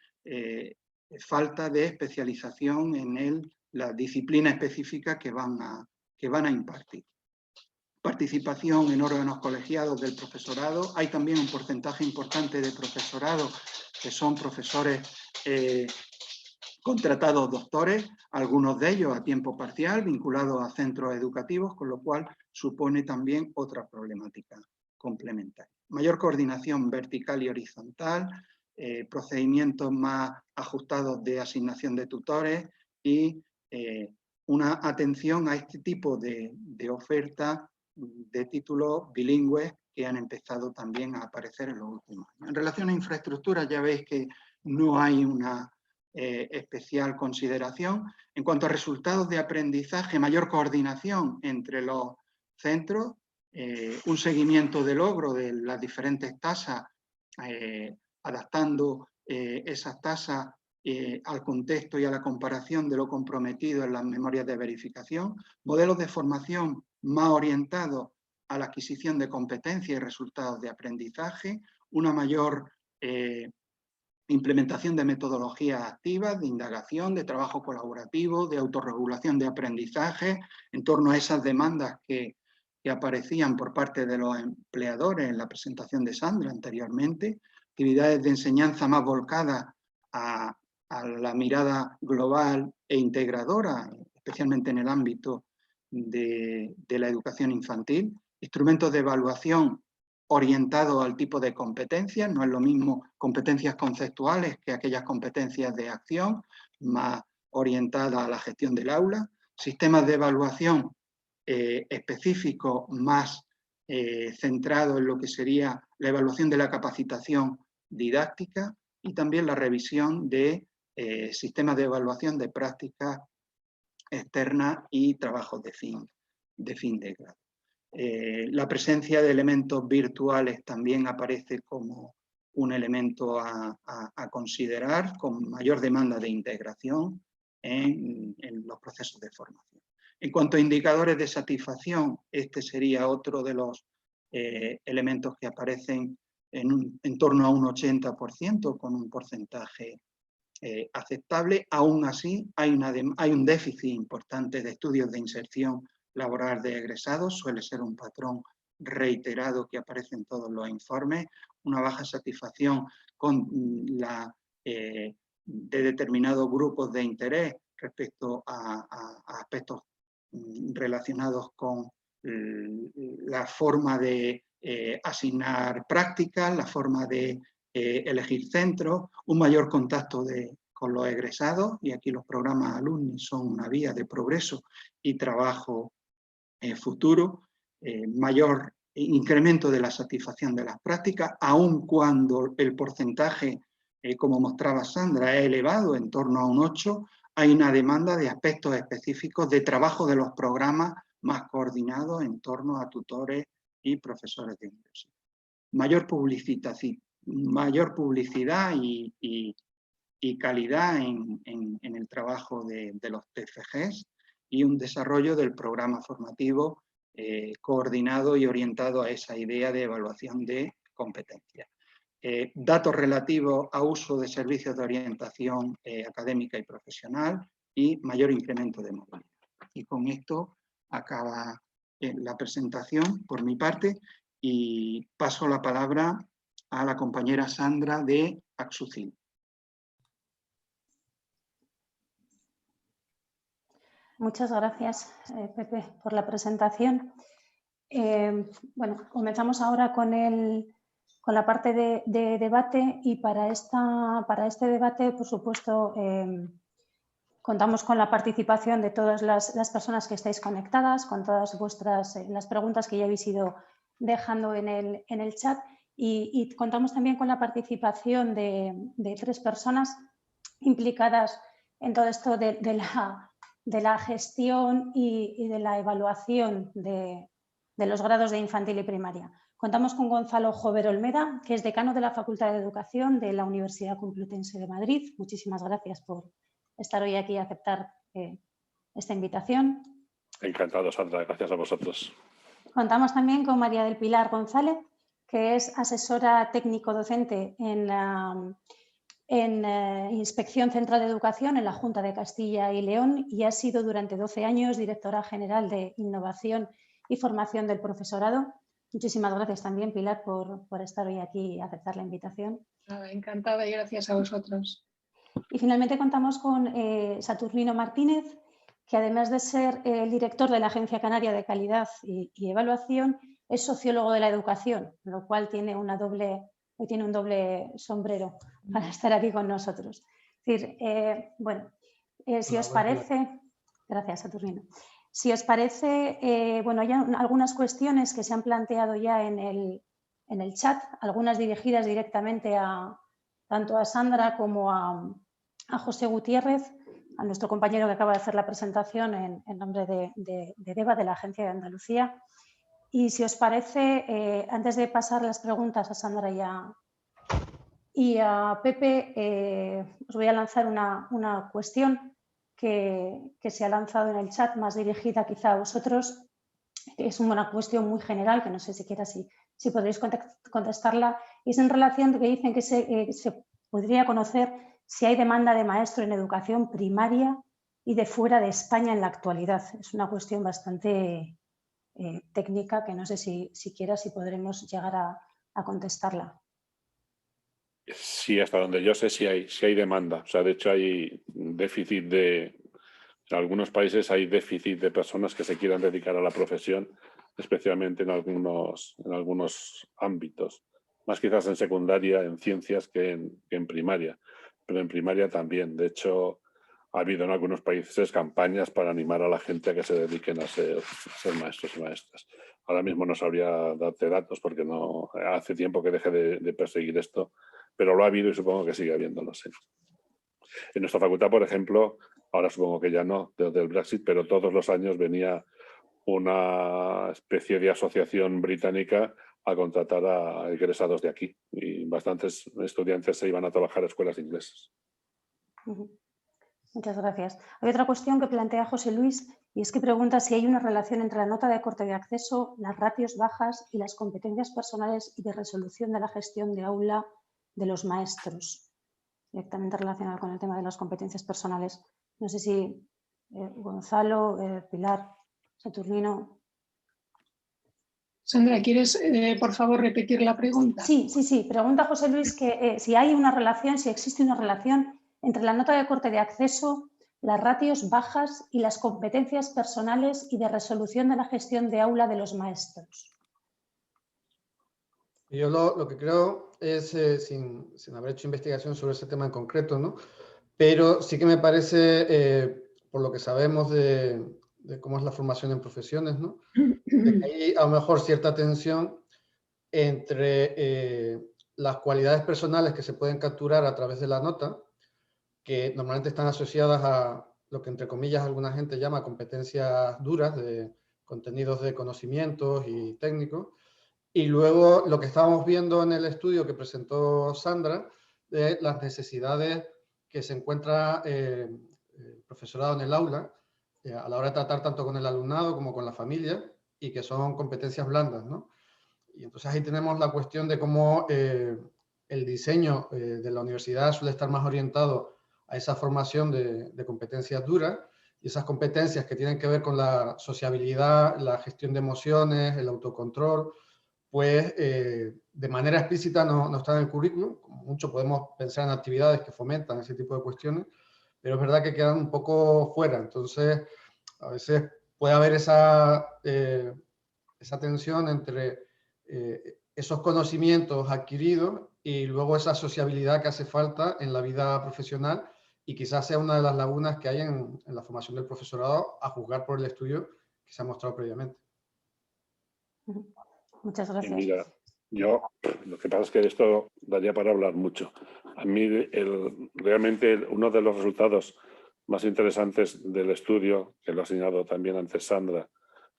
S4: falta de especialización en la disciplina específica que van a impartir. Participación en órganos colegiados del profesorado. Hay también un porcentaje importante de profesorado que son profesores contratados doctores, algunos de ellos a tiempo parcial, vinculados a centros educativos, con lo cual supone también otra problemática complementaria. Mayor coordinación vertical y horizontal, procedimientos más ajustados de asignación de tutores y una atención a este tipo de oferta de títulos bilingües que han empezado también a aparecer en los últimos años. En relación a infraestructuras, ya veis que no hay una especial consideración. En cuanto a resultados de aprendizaje, mayor coordinación entre los centros, un seguimiento de logro de las diferentes tasas, adaptando esas tasas al contexto y a la comparación de lo comprometido en las memorias de verificación, modelos de formación más orientados a la adquisición de competencias y resultados de aprendizaje, una mayor implementación de metodologías activas, de indagación, de trabajo colaborativo, de autorregulación de aprendizaje, en torno a esas demandas que aparecían por parte de los empleadores en la presentación de Sandra anteriormente, actividades de enseñanza más volcadas a la mirada global e integradora, especialmente en el ámbito de la educación infantil, instrumentos de evaluación orientados al tipo de competencias, no es lo mismo competencias conceptuales que aquellas competencias de acción, más orientadas a la gestión del aula, sistemas de evaluación específicos más centrados en lo que sería la evaluación de la capacitación didáctica y también la revisión de sistemas de evaluación de prácticas externas y trabajos de fin de grado. La presencia de elementos virtuales también aparece como un elemento a considerar con mayor demanda de integración en los procesos de formación. En cuanto a indicadores de satisfacción, este sería otro de los elementos que aparecen en torno a un 80%, con un porcentaje aceptable. Aún así, hay un déficit importante de estudios de inserción laboral de egresados, suele ser un patrón reiterado que aparece en todos los informes, una baja satisfacción con de determinados grupos de interés respecto a aspectos relacionados con la forma de asignar prácticas, la forma de elegir centros, un mayor contacto con los egresados, y aquí los programas alumni son una vía de progreso y trabajo futuro, mayor incremento de la satisfacción de las prácticas, aun cuando el porcentaje, como mostraba Sandra, es elevado, en torno a un 8, hay una demanda de aspectos específicos de trabajo de los programas más coordinados en torno a tutores y profesores de universidad. Mayor publicidad y calidad en el trabajo de los TFGs y un desarrollo del programa formativo coordinado y orientado a esa idea de evaluación de competencias. Datos relativos a uso de servicios de orientación académica y profesional y mayor incremento de movilidad. Y con esto acaba la presentación por mi parte y paso la palabra a la compañera Sandra de Axucil.
S5: Muchas gracias, Pepe, por la presentación. Bueno, comenzamos ahora con la parte de debate y para este debate, por supuesto, contamos con la participación de todas las personas que estáis conectadas, con todas las preguntas que ya habéis ido dejando en el chat y contamos también con la participación de 3 personas implicadas en todo esto de la gestión y de la evaluación de los grados de infantil y primaria. Contamos con Gonzalo Jover Olmeda, que es decano de la Facultad de Educación de la Universidad Complutense de Madrid. Muchísimas gracias por estar hoy aquí y aceptar esta invitación.
S6: Encantado, Sandra. Gracias a vosotros.
S5: Contamos también con María del Pilar González, que es asesora técnico-docente en Inspección Central de Educación en la Junta de Castilla y León y ha sido durante 12 años directora general de Innovación y Formación del Profesorado. Muchísimas gracias también, Pilar, por estar hoy aquí y aceptar la invitación.
S7: Encantada y gracias a vosotros.
S5: Y finalmente contamos con Saturnino Martínez, que además de ser el director de la Agencia Canaria de Calidad y Evaluación, es sociólogo de la educación, lo cual tiene un doble sombrero para estar aquí con nosotros. Es decir, bueno, si os parece, gracias, Saturnino. Si os parece, bueno, hay algunas cuestiones que se han planteado ya en el chat, algunas dirigidas directamente tanto a Sandra como a José Gutiérrez, a nuestro compañero que acaba de hacer la presentación en nombre de DEVA, de la Agencia de Andalucía. Y si os parece, antes de pasar las preguntas a Sandra y a Pepe, os voy a lanzar una cuestión que se ha lanzado en el chat, más dirigida quizá a vosotros. Es una cuestión muy general, que no sé siquiera si podréis contestarla. Es en relación que dicen que se podría conocer si hay demanda de maestro en educación primaria y de fuera de España en la actualidad. Es una cuestión bastante técnica que no sé si podremos llegar a contestarla.
S6: Sí, hasta donde yo sé, sí hay demanda. O sea, de hecho hay déficit en algunos países hay déficit de personas que se quieran dedicar a la profesión, especialmente en algunos ámbitos. Más quizás en secundaria, en ciencias que en primaria. Pero en primaria también. De hecho, ha habido en algunos países campañas para animar a la gente a que se dediquen a ser maestros y maestras. Ahora mismo no sabría darte datos porque no hace tiempo que dejé de perseguir esto, pero lo ha habido y supongo que sigue habiéndolo. Sí. En nuestra facultad, por ejemplo, ahora supongo que ya no, desde el Brexit, pero todos los años venía una especie de asociación británica a contratar a egresados de aquí y bastantes estudiantes se iban a trabajar a escuelas inglesas.
S5: Muchas gracias. Hay otra cuestión que plantea José Luis y es que pregunta si hay una relación entre la nota de corte de acceso, las ratios bajas y las competencias personales y de resolución de la gestión de aula de los maestros, directamente relacionado con el tema de las competencias personales. No sé si Gonzalo, Pilar, Saturnino.
S7: Sandra, ¿quieres por favor repetir la pregunta?
S5: Sí. Pregunta José Luis que si hay una relación, si existe una relación entre la nota de corte de acceso, las ratios bajas y las competencias personales y de resolución de la gestión de aula de los maestros.
S8: Yo lo que creo es, sin haber hecho investigación sobre ese tema en concreto, ¿no? Pero sí que me parece, por lo que sabemos de cómo es la formación en profesiones, ¿no? De que hay a lo mejor cierta tensión entre las cualidades personales que se pueden capturar a través de la nota, que normalmente están asociadas a lo que entre comillas alguna gente llama competencias duras, de contenidos de conocimientos y técnicos, y luego lo que estábamos viendo en el estudio que presentó Sandra, de las necesidades que se encuentra el profesorado en el aula, a la hora de tratar tanto con el alumnado como con la familia, y que son competencias blandas, ¿no? Y entonces ahí tenemos la cuestión de cómo el diseño de la universidad suele estar más orientado a esa formación de competencias duras, y esas competencias que tienen que ver con la sociabilidad, la gestión de emociones, el autocontrol, pues de manera explícita no está en el currículum. Como mucho podemos pensar en actividades que fomentan ese tipo de cuestiones, pero es verdad que quedan un poco fuera. Entonces, a veces puede haber esa tensión entre esos conocimientos adquiridos y luego esa sociabilidad que hace falta en la vida profesional, y quizás sea una de las lagunas que hay en la formación del profesorado, a juzgar por el estudio que se ha mostrado previamente.
S5: Muchas gracias.
S6: Y mira, lo que pasa es que de esto daría para hablar mucho. A mí realmente uno de los resultados más interesantes del estudio, que lo ha señalado también antes Sandra,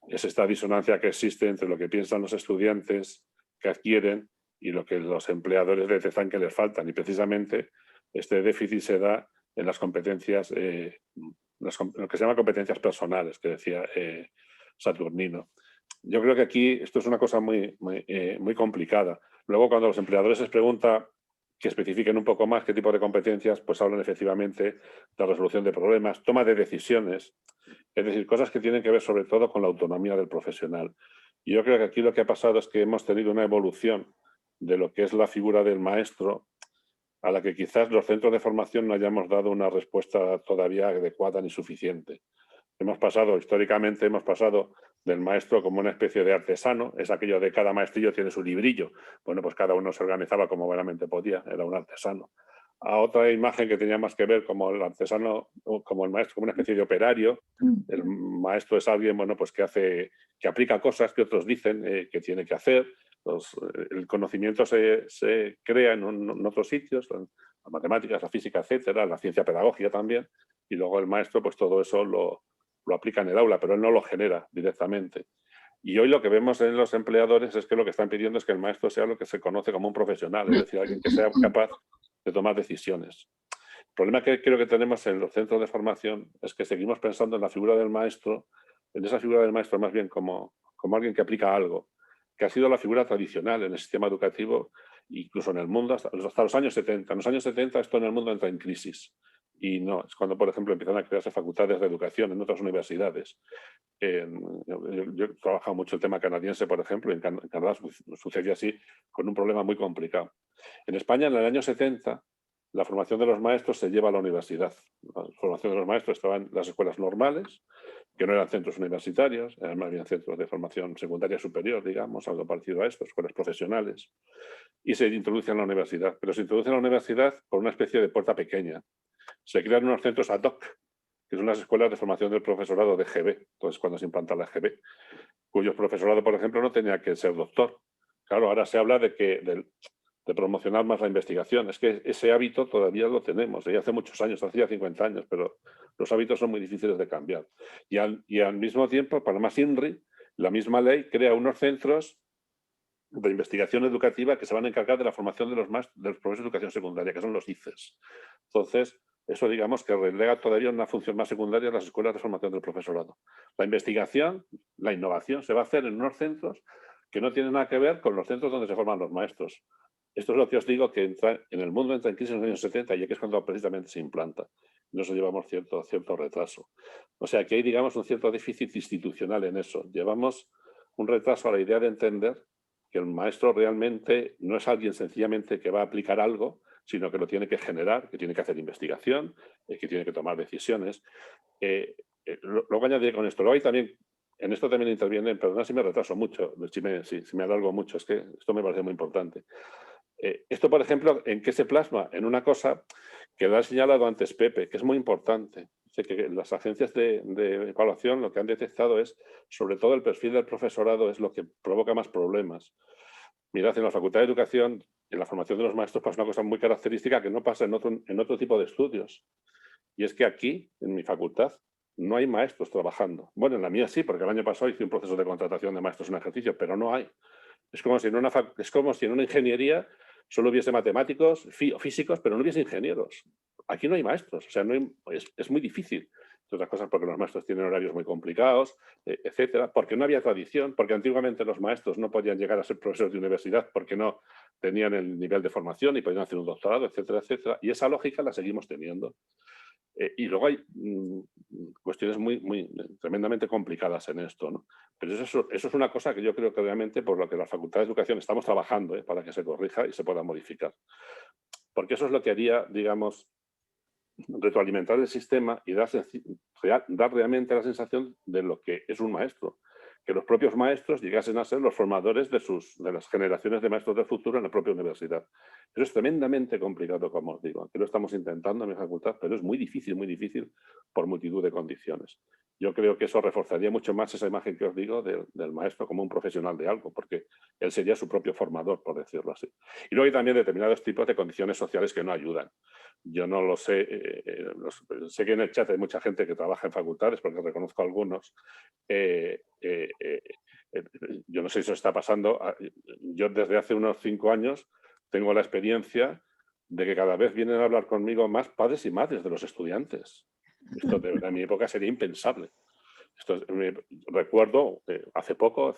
S6: es esta disonancia que existe entre lo que piensan los estudiantes que adquieren y lo que los empleadores detectan que les faltan. Y precisamente este déficit se da en las competencias, lo que se llama competencias personales, que decía Saturnino. Yo creo que aquí esto es una cosa muy complicada. Luego, cuando los empleadores les preguntan que especifiquen un poco más qué tipo de competencias, pues hablan efectivamente de la resolución de problemas, toma de decisiones, es decir, cosas que tienen que ver sobre todo con la autonomía del profesional. Y yo creo que aquí lo que ha pasado es que hemos tenido una evolución de lo que es la figura del maestro, a la que quizás los centros de formación no hayamos dado una respuesta todavía adecuada ni suficiente. Históricamente hemos pasado del maestro como una especie de artesano, es aquello de cada maestrillo tiene su librillo. Bueno, pues cada uno se organizaba como buenamente podía, era un artesano. a otra imagen que tenía más que ver como el artesano, como el maestro, como una especie de operario. El maestro es alguien, bueno, pues que aplica cosas que otros dicen que tiene que hacer. El conocimiento se crea en otros sitios, las matemáticas, la física, etcétera, la ciencia pedagógica también, y luego el maestro, pues todo eso lo aplica en el aula, pero él no lo genera directamente. Y hoy lo que vemos en los empleadores es que lo que están pidiendo es que el maestro sea lo que se conoce como un profesional, es decir, alguien que sea capaz de tomar decisiones. El problema que creo que tenemos en los centros de formación es que seguimos pensando en la figura del maestro, en esa figura del maestro más bien como alguien que aplica algo, que ha sido la figura tradicional en el sistema educativo, incluso en el mundo, hasta los años 70. En los años 70 esto en el mundo entra en crisis. Y no, es cuando, por ejemplo, empiezan a crearse facultades de educación en otras universidades. Yo he trabajado mucho el tema canadiense, por ejemplo, y en Canadá sucede así, con un problema muy complicado. En España, en el año 70, la formación de los maestros se lleva a la universidad. La formación de los maestros estaba en las escuelas normales, que no eran centros universitarios, eran más bien centros de formación secundaria superior, digamos, algo parecido a esto, escuelas profesionales, y se introduce en la universidad. Pero se introduce en la universidad por una especie de puerta pequeña. Se crean unos centros ad hoc, que son las escuelas de formación del profesorado de GB, entonces cuando se implanta la GB, cuyo profesorado, por ejemplo, no tenía que ser doctor. Claro, ahora se habla de promocionar más la investigación. Es que ese hábito todavía lo tenemos, hace muchos años, hacía 50 años, pero los hábitos son muy difíciles de cambiar. Y al mismo tiempo, para más INRI, la misma ley crea unos centros de investigación educativa que se van a encargar de la formación de los profesores de educación secundaria, que son los ICES. Entonces, eso digamos que relega todavía una función más secundaria a las escuelas de formación del profesorado. La investigación, la innovación se va a hacer en unos centros que no tienen nada que ver con los centros donde se forman los maestros. Esto es lo que os digo, que en el mundo entra en crisis en los años 70 y aquí es cuando precisamente se implanta. Nosotros llevamos cierto retraso. O sea que hay, digamos, un cierto déficit institucional en eso. Llevamos un retraso a la idea de entender que el maestro realmente no es alguien sencillamente que va a aplicar algo, sino que lo tiene que generar, que tiene que hacer investigación, que tiene que tomar decisiones. Luego añadiré con esto. Luego hay también, en esto también interviene, perdona si me retraso mucho, si me alargo mucho, es que esto me parece muy importante. Esto, por ejemplo, ¿en qué se plasma? En una cosa que lo ha señalado antes Pepe, que es muy importante. Que las agencias de evaluación lo que han detectado es, sobre todo el perfil del profesorado es lo que provoca más problemas. Mirad, en la Facultad de Educación, en la formación de los maestros pasa una cosa muy característica que no pasa en otro tipo de estudios. Y es que aquí, en mi facultad, no hay maestros trabajando. Bueno, en la mía sí, porque el año pasado hice un proceso de contratación de maestros en ejercicio, pero no hay. Es como si en una ingeniería solo hubiese matemáticos o físicos, pero no hubiese ingenieros. Aquí no hay maestros, o sea, es muy difícil. Entre otras cosas porque los maestros tienen horarios muy complicados, etcétera, porque no había tradición, porque antiguamente los maestros no podían llegar a ser profesores de universidad porque no tenían el nivel de formación y podían hacer un doctorado, etcétera, etcétera. Y esa lógica la seguimos teniendo. Y luego hay cuestiones tremendamente complicadas en esto, ¿no? Pero eso es una cosa que yo creo que realmente por lo que la Facultad de Educación estamos trabajando para que se corrija y se pueda modificar. Porque eso es lo que haría, digamos, retroalimentar el sistema y dar realmente la sensación de lo que es un maestro. Que los propios maestros llegasen a ser los formadores de las generaciones de maestros del futuro en la propia universidad. Eso es tremendamente complicado, como os digo. Aquí lo estamos intentando en mi facultad, pero es muy difícil por multitud de condiciones. Yo creo que eso reforzaría mucho más esa imagen que os digo del maestro como un profesional de algo, porque él sería su propio formador, por decirlo así. Y luego hay también determinados tipos de condiciones sociales que no ayudan. Yo no lo sé, sé que en el chat hay mucha gente que trabaja en facultades, porque reconozco algunos. Yo no sé si eso está pasando. Yo desde hace unos 5 años tengo la experiencia de que cada vez vienen a hablar conmigo más padres y madres de los estudiantes. Esto en mi época sería impensable. Recuerdo hace poco,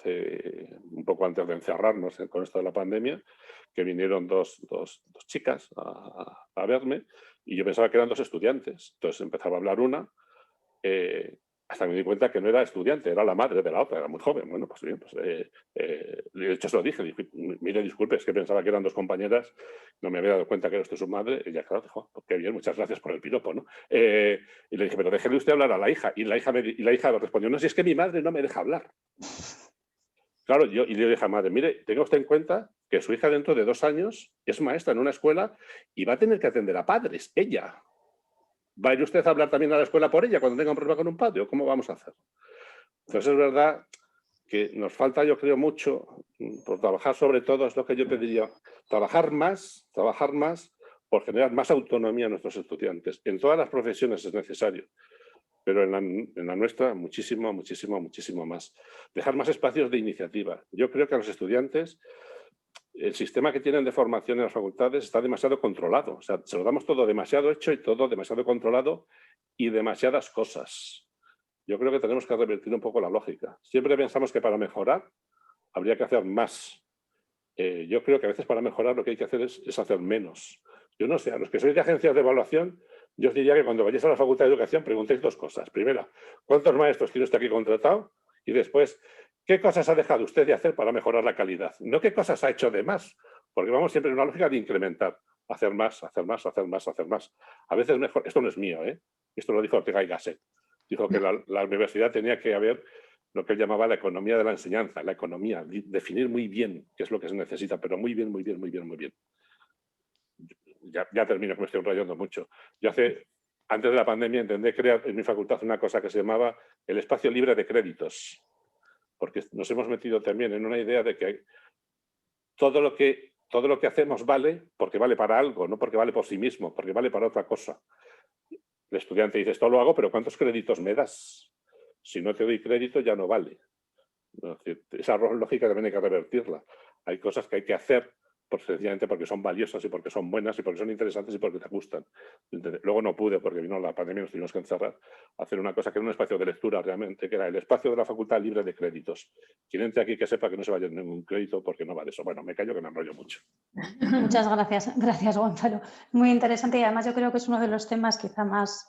S6: un poco antes de encerrarnos con esto de la pandemia, que vinieron dos chicas a verme y yo pensaba que eran 2 estudiantes. Entonces empezaba a hablar una, hasta que me di cuenta que no era estudiante, era la madre de la otra, era muy joven. Bueno, pues bien, de hecho se lo dije, mire, disculpe, es que pensaba que eran 2 compañeras, no me había dado cuenta que era usted su madre, y ya claro, dijo, pues qué bien, muchas gracias por el piropo, ¿no? Y le dije, pero déjele usted hablar a la hija, y la hija respondió, no, si es que mi madre no me deja hablar. Claro, y yo le dije a madre, mire, tenga usted en cuenta que su hija dentro de 2 años es maestra en una escuela y va a tener que atender a padres, ella. ¿Va a ir usted a hablar también a la escuela por ella cuando tenga un problema con un padre? ¿O cómo vamos a hacer? Entonces es verdad que nos falta, yo creo, mucho por trabajar sobre todo, es lo que yo pediría, trabajar más por generar más autonomía a nuestros estudiantes. En todas las profesiones es necesario, pero en la nuestra muchísimo, muchísimo, muchísimo más. Dejar más espacios de iniciativa. Yo creo que a los estudiantes el sistema que tienen de formación en las facultades está demasiado controlado. O sea, se lo damos todo demasiado hecho y todo demasiado controlado y demasiadas cosas. Yo creo que tenemos que revertir un poco la lógica. Siempre pensamos que para mejorar habría que hacer más. Yo creo que a veces para mejorar lo que hay que hacer es hacer menos. Yo no sé, a los que sois de agencias de evaluación, yo os diría que cuando vayáis a la Facultad de Educación preguntéis 2 cosas. Primera, ¿cuántos maestros tiene usted aquí contratado? Y después, ¿qué cosas ha dejado usted de hacer para mejorar la calidad? No qué cosas ha hecho de más, porque vamos siempre en una lógica de incrementar. Hacer más, hacer más, hacer más, hacer más. A veces mejor, esto no es mío, esto lo dijo Ortega y Gasset. Dijo que la universidad tenía que haber lo que él llamaba la economía de la enseñanza, la economía, definir muy bien qué es lo que se necesita, pero muy bien, muy bien, muy bien, muy bien. Ya termino, que me estoy enrollando mucho. Yo antes de la pandemia, intenté crear en mi facultad una cosa que se llamaba el espacio libre de créditos, porque nos hemos metido también en una idea de que todo lo que hacemos vale porque vale para algo, no porque vale por sí mismo, porque vale para otra cosa. El estudiante dice, esto lo hago, pero ¿cuántos créditos me das? Si no te doy crédito, ya no vale. Esa lógica también hay que revertirla. Hay cosas que hay que hacer sencillamente porque son valiosas y porque son buenas y porque son interesantes y porque te gustan. Luego no pude, porque vino la pandemia y nos tuvimos que encerrar, a hacer una cosa que era un espacio de lectura realmente, que era el espacio de la facultad libre de créditos. Quien entre aquí que sepa que no se vaya ningún crédito porque no vale eso. Bueno, me callo que me enrollo mucho.
S5: Muchas gracias. Gracias, Gonzalo. Muy interesante y además yo creo que es uno de los temas quizá más,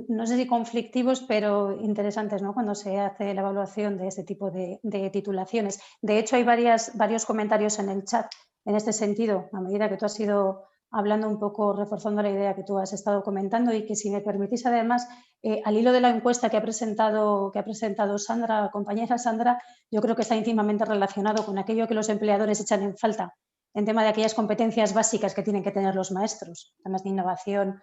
S5: no sé si conflictivos, pero interesantes, ¿no? Cuando se hace la evaluación de este tipo de titulaciones. De hecho, hay varios comentarios en el chat en este sentido, a medida que tú has ido hablando un poco, reforzando la idea que tú has estado comentando y que si me permitís además, al hilo de la encuesta que ha presentado Sandra, compañera Sandra, yo creo que está íntimamente relacionado con aquello que los empleadores echan en falta en tema de aquellas competencias básicas que tienen que tener los maestros, temas de innovación,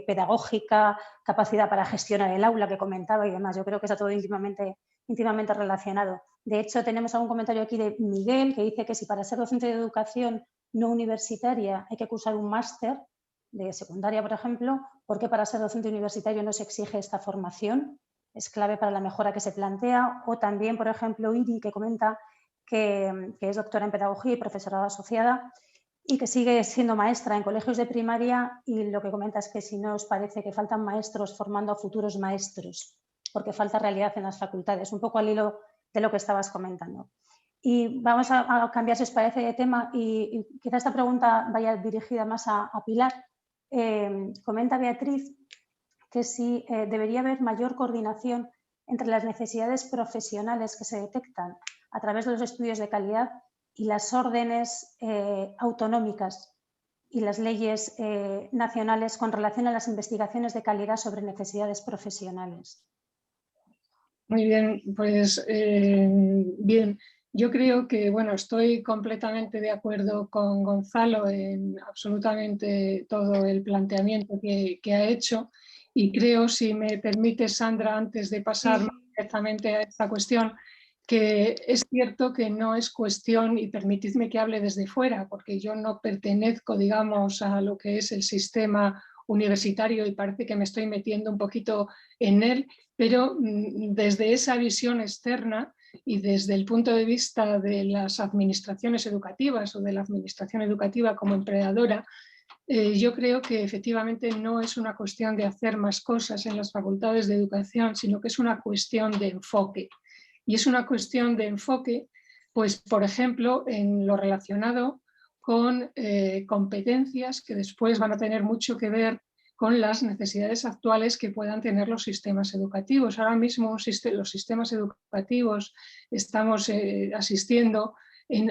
S5: pedagógica, capacidad para gestionar el aula que comentaba y demás. Yo creo que está todo íntimamente relacionado. De hecho, tenemos algún comentario aquí de Miguel que dice que si para ser docente de educación no universitaria hay que cursar un máster de secundaria, por ejemplo, ¿por qué para ser docente universitario no se exige esta formación? Es clave para la mejora que se plantea. O también, por ejemplo, Iri, que comenta que es doctora en pedagogía y profesorado asociada y que sigue siendo maestra en colegios de primaria y lo que comenta es que si no os parece que faltan maestros formando a futuros maestros, porque falta realidad en las facultades, un poco al hilo de lo que estabas comentando. Y vamos a cambiar, si os parece, de tema y quizá esta pregunta vaya dirigida más a Pilar. Comenta Beatriz que si debería haber mayor coordinación entre las necesidades profesionales que se detectan a través de los estudios de calidad y las órdenes autonómicas y las leyes nacionales con relación a las investigaciones de calidad sobre necesidades profesionales.
S7: Muy bien, pues bien. Yo creo que, bueno, estoy completamente de acuerdo con Gonzalo en absolutamente todo el planteamiento que ha hecho y creo, si me permite, Sandra, antes de pasar directamente a esta cuestión, que es cierto que no es cuestión, y permitidme que hable desde fuera, porque yo no pertenezco, digamos, a lo que es el sistema universitario y parece que me estoy metiendo un poquito en él, pero desde esa visión externa y desde el punto de vista de las administraciones educativas o de la administración educativa como empleadora, yo creo que efectivamente no es una cuestión de hacer más cosas en las facultades de educación, sino que es una cuestión de enfoque. Y es una cuestión de enfoque, pues, por ejemplo, en lo relacionado con competencias que después van a tener mucho que ver con las necesidades actuales que puedan tener los sistemas educativos. Ahora mismo los sistemas educativos estamos asistiendo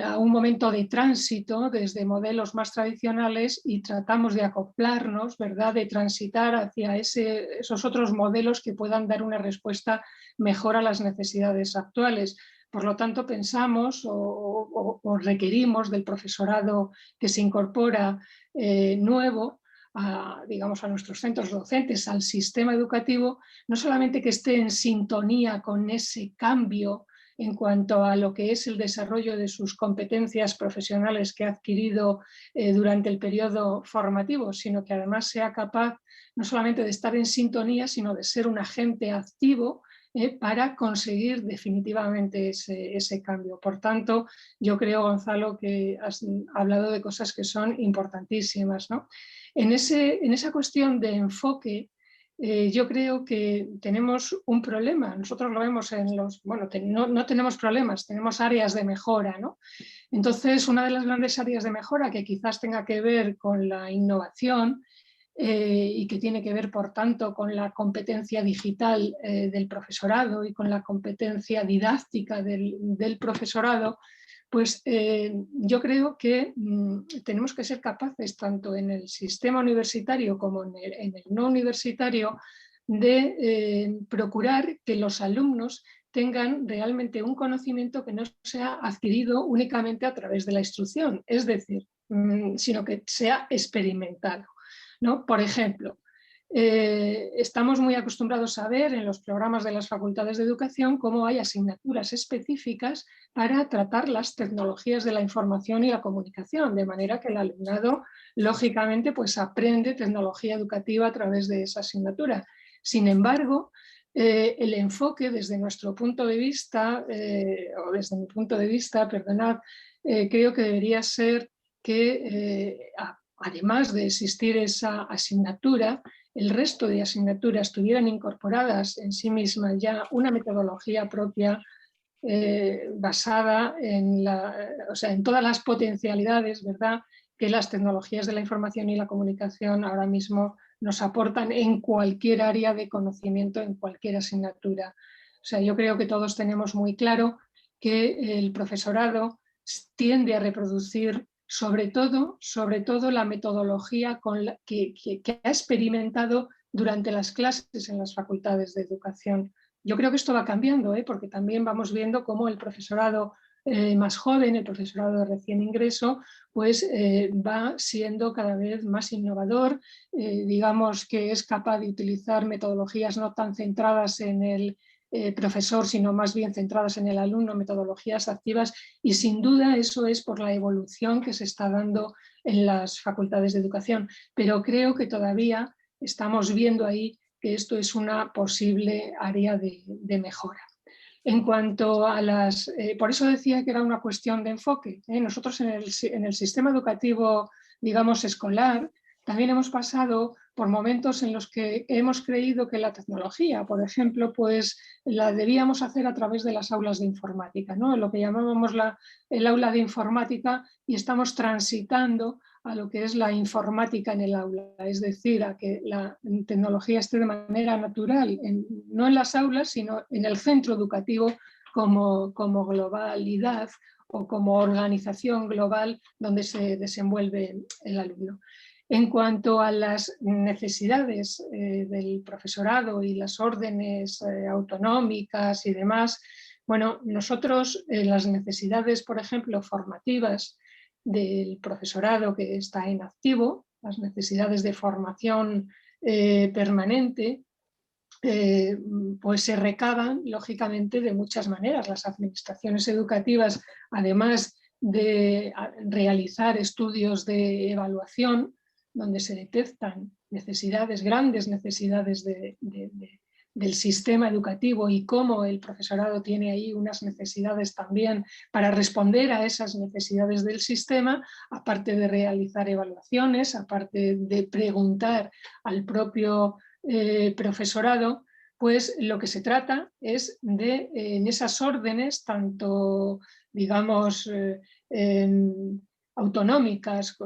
S7: a un momento de tránsito desde modelos más tradicionales y tratamos de acoplarnos, ¿verdad?, de transitar hacia esos otros modelos que puedan dar una respuesta mejor a las necesidades actuales. Por lo tanto, pensamos o requerimos del profesorado que se incorpora nuevo digamos, a nuestros centros docentes, al sistema educativo, no solamente que esté en sintonía con ese cambio en cuanto a lo que es el desarrollo de sus competencias profesionales que ha adquirido durante el periodo formativo, sino que además sea capaz no solamente de estar en sintonía, sino de ser un agente activo para conseguir definitivamente ese cambio. Por tanto, yo creo, Gonzalo, que has hablado de cosas que son importantísimas, ¿no? En esa cuestión de enfoque, yo creo que tenemos un problema. Nosotros lo vemos en los... Bueno, no tenemos problemas, tenemos áreas de mejora, ¿no? Entonces, una de las grandes áreas de mejora que quizás tenga que ver con la innovación y que tiene que ver, por tanto, con la competencia digital del profesorado y con la competencia didáctica del profesorado, pues yo creo que tenemos que ser capaces, tanto en el sistema universitario como en el no universitario, de procurar que los alumnos tengan realmente un conocimiento que no sea adquirido únicamente a través de la instrucción, es decir, sino que sea experimentado, ¿no? Por ejemplo, estamos muy acostumbrados a ver en los programas de las facultades de educación cómo hay asignaturas específicas para tratar las tecnologías de la información y la comunicación, de manera que el alumnado, lógicamente, pues aprende tecnología educativa a través de esa asignatura. Sin embargo, el enfoque desde nuestro punto de vista, o desde mi punto de vista, perdonad, creo que debería ser que, además de existir esa asignatura, el resto de asignaturas tuvieran incorporadas en sí mismas ya una metodología propia basada en todas las potencialidades, ¿verdad?, que las tecnologías de la información y la comunicación ahora mismo nos aportan en cualquier área de conocimiento, en cualquier asignatura. O sea, yo creo que todos tenemos muy claro que el profesorado tiende a reproducir sobre todo la metodología que ha experimentado durante las clases en las facultades de educación. Yo creo que esto va cambiando, porque también vamos viendo cómo el profesorado más joven, el profesorado de recién ingreso, pues va siendo cada vez más innovador, digamos que es capaz de utilizar metodologías no tan centradas en el profesor, sino más bien centradas en el alumno, metodologías activas, y sin duda eso es por la evolución que se está dando en las facultades de educación. Pero creo que todavía estamos viendo ahí que esto es una posible área de mejora. En cuanto a las... por eso decía que era una cuestión de enfoque. Nosotros en el sistema educativo, digamos, escolar, también hemos pasado por momentos en los que hemos creído que la tecnología, por ejemplo, pues la debíamos hacer a través de las aulas de informática, ¿no? Lo que llamábamos el aula de informática, y estamos transitando a lo que es la informática en el aula, es decir, a que la tecnología esté de manera natural, no en las aulas, sino en el centro educativo como globalidad o como organización global donde se desenvuelve el alumno. En cuanto a las necesidades del profesorado y las órdenes autonómicas y demás, bueno, nosotros las necesidades, por ejemplo, formativas del profesorado que está en activo, las necesidades de formación permanente, pues se recaban lógicamente de muchas maneras. Las administraciones educativas, además de realizar estudios de evaluación donde se detectan necesidades, grandes necesidades del sistema educativo y cómo el profesorado tiene ahí unas necesidades también para responder a esas necesidades del sistema, aparte de realizar evaluaciones, aparte de preguntar al propio profesorado, pues lo que se trata es de, en esas órdenes, tanto, digamos, autonómicas,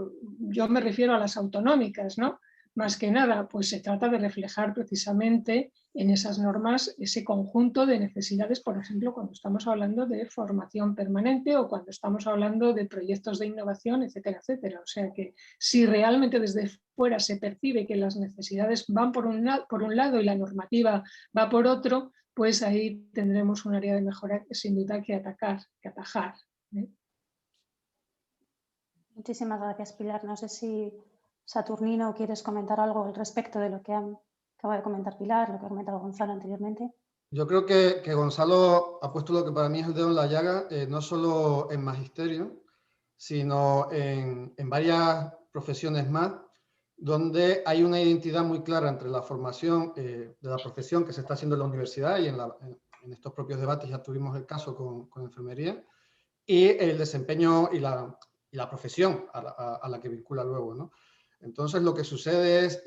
S7: yo me refiero a las autonómicas, ¿no? Más que nada, pues se trata de reflejar precisamente en esas normas ese conjunto de necesidades, por ejemplo, cuando estamos hablando de formación permanente o cuando estamos hablando de proyectos de innovación, etcétera, etcétera. O sea que si realmente desde fuera se percibe que las necesidades van por un lado y la normativa va por otro, pues ahí tendremos un área de mejora sin duda que atacar, que atajar.
S5: Muchísimas gracias, Pilar. No sé si Saturnino quieres comentar algo al respecto de lo que acaba de comentar Pilar, lo que ha comentado Gonzalo anteriormente.
S8: Yo creo que Gonzalo ha puesto lo que para mí es el dedo en la llaga, no solo en magisterio, sino en varias profesiones más, donde hay una identidad muy clara entre la formación de la profesión que se está haciendo en la universidad, y en estos propios debates ya tuvimos el caso con enfermería, y el desempeño y la profesión a la que vincula luego, ¿no? Entonces lo que sucede es,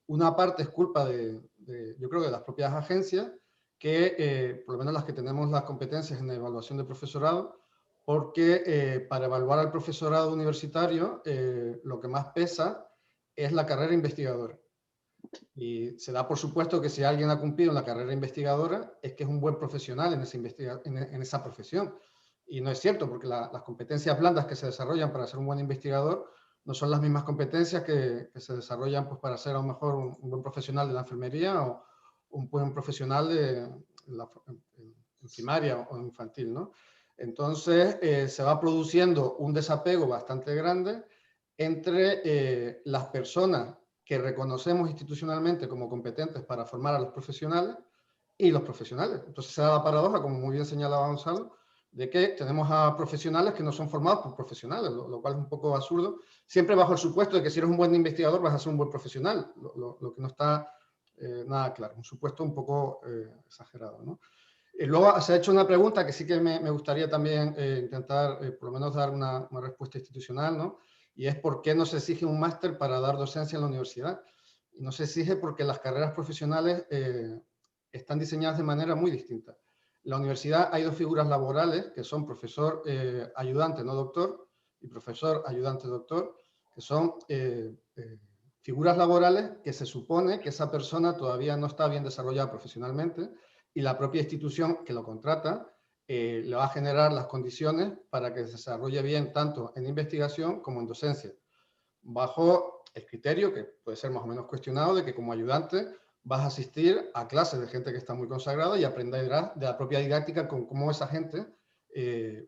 S8: una parte es culpa yo creo, de las propias agencias, que por lo menos las que tenemos las competencias en la evaluación de profesorado, porque para evaluar al profesorado universitario lo que más pesa es la carrera investigadora. Y se da por supuesto que si alguien ha cumplido en la carrera investigadora es que es un buen profesional en esa profesión. Y no es cierto, porque las competencias blandas que se desarrollan para ser un buen investigador no son las mismas competencias que se desarrollan pues, para ser a lo mejor un buen profesional de la enfermería o un buen profesional en primaria o infantil, ¿no? Entonces se va produciendo un desapego bastante grande entre las personas que reconocemos institucionalmente como competentes para formar a los profesionales y los profesionales. Entonces se da la paradoja, como muy bien señalaba Gonzalo, de que tenemos a profesionales que no son formados por profesionales, lo cual es un poco absurdo, siempre bajo el supuesto de que si eres un buen investigador vas a ser un buen profesional, lo que no está nada claro, un supuesto un poco exagerado, ¿no? Luego se ha hecho una pregunta que sí que me gustaría también intentar por lo menos dar una respuesta institucional, ¿no? Y es por qué no se exige un máster para dar docencia en la universidad. Y no se exige porque las carreras profesionales están diseñadas de manera muy distinta. En la universidad hay dos figuras laborales, que son profesor ayudante no doctor y profesor ayudante doctor, que son figuras laborales que se supone que esa persona todavía no está bien desarrollada profesionalmente, y la propia institución que lo contrata le va a generar las condiciones para que se desarrolle bien tanto en investigación como en docencia, bajo el criterio, que puede ser más o menos cuestionado, de que como ayudante vas a asistir a clases de gente que está muy consagrada y aprenderás de la propia didáctica con cómo esa gente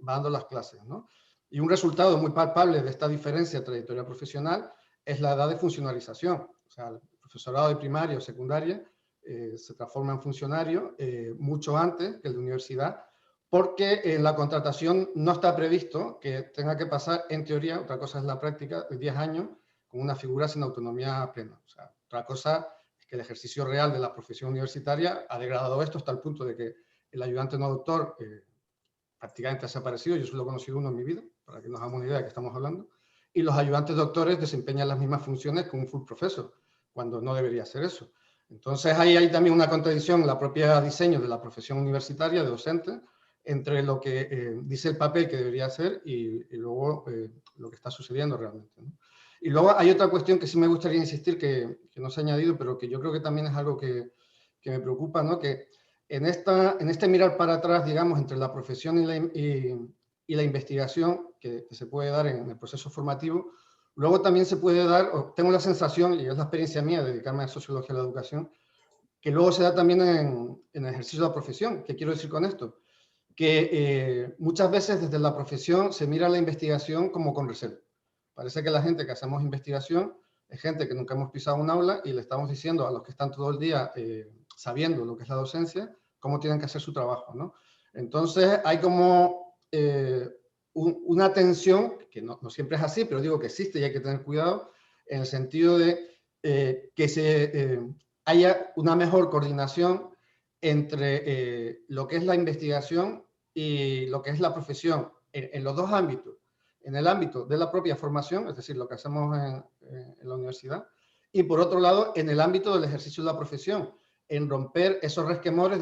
S8: va dando las clases, ¿no? Y un resultado muy palpable de esta diferencia de trayectoria profesional es la edad de funcionalización. O sea, el profesorado de primaria o secundaria se transforma en funcionario mucho antes que el de universidad, porque en la contratación no está previsto que tenga que pasar, en teoría, otra cosa es la práctica, 10 años con una figura sin autonomía plena. O sea, otra cosa es que el ejercicio real de la profesión universitaria ha degradado esto hasta el punto de que el ayudante no doctor prácticamente ha desaparecido. Yo solo he conocido uno en mi vida, para que nos hagamos una idea de qué estamos hablando. Y los ayudantes doctores desempeñan las mismas funciones que un full professor, cuando no debería ser eso. Entonces ahí hay también una contradicción en la propia diseño de la profesión universitaria de docente entre lo que dice el papel que debería ser y luego lo que está sucediendo realmente, ¿no? Y luego hay otra cuestión que sí me gustaría insistir, que no se ha añadido, pero que yo creo que también es algo que me preocupa, ¿no? Que en este mirar para atrás, digamos, entre la profesión y la investigación que se puede dar en el proceso formativo, luego también se puede dar, o tengo la sensación, y es la experiencia mía de dedicarme a sociología de la educación, que luego se da también en el ejercicio de la profesión. ¿Qué quiero decir con esto? Que muchas veces desde la profesión se mira la investigación como con reserva. Parece que la gente que hacemos investigación es gente que nunca hemos pisado un aula y le estamos diciendo a los que están todo el día sabiendo lo que es la docencia, cómo tienen que hacer su trabajo, ¿no? Entonces hay como una tensión, que no siempre es así, pero digo que existe y hay que tener cuidado, en el sentido de que haya una mejor coordinación entre lo que es la investigación y lo que es la profesión, en los dos ámbitos. En el ámbito de la propia formación, es decir, lo que hacemos en la universidad, y por otro lado, en el ámbito del ejercicio de la profesión, en romper esos resquemores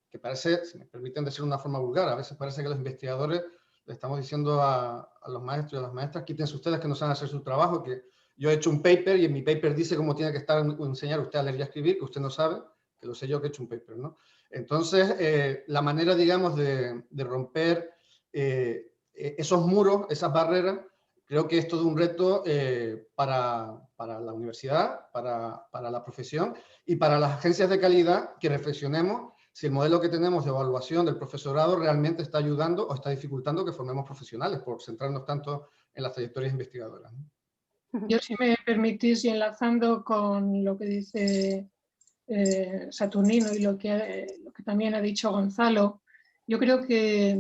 S8: que parece, si me permiten decir una forma vulgar, a veces parece que los investigadores le estamos diciendo a los maestros y a las maestras, quítense ustedes que no saben hacer su trabajo, que yo he hecho un paper y en mi paper dice cómo tiene que estar, enseñar usted a leer y a escribir, que usted no sabe, que lo sé yo que he hecho un paper, ¿no? Entonces, la manera, digamos, de romper esos muros, esas barreras, creo que es todo un reto para la universidad, para la profesión y para las agencias de calidad, que reflexionemos si el modelo que tenemos de evaluación del profesorado realmente está ayudando o está dificultando que formemos profesionales, por centrarnos tanto en las trayectorias investigadoras.
S7: Yo, si me permitís, y enlazando con lo que dice Saturnino y lo que también ha dicho Gonzalo, yo creo que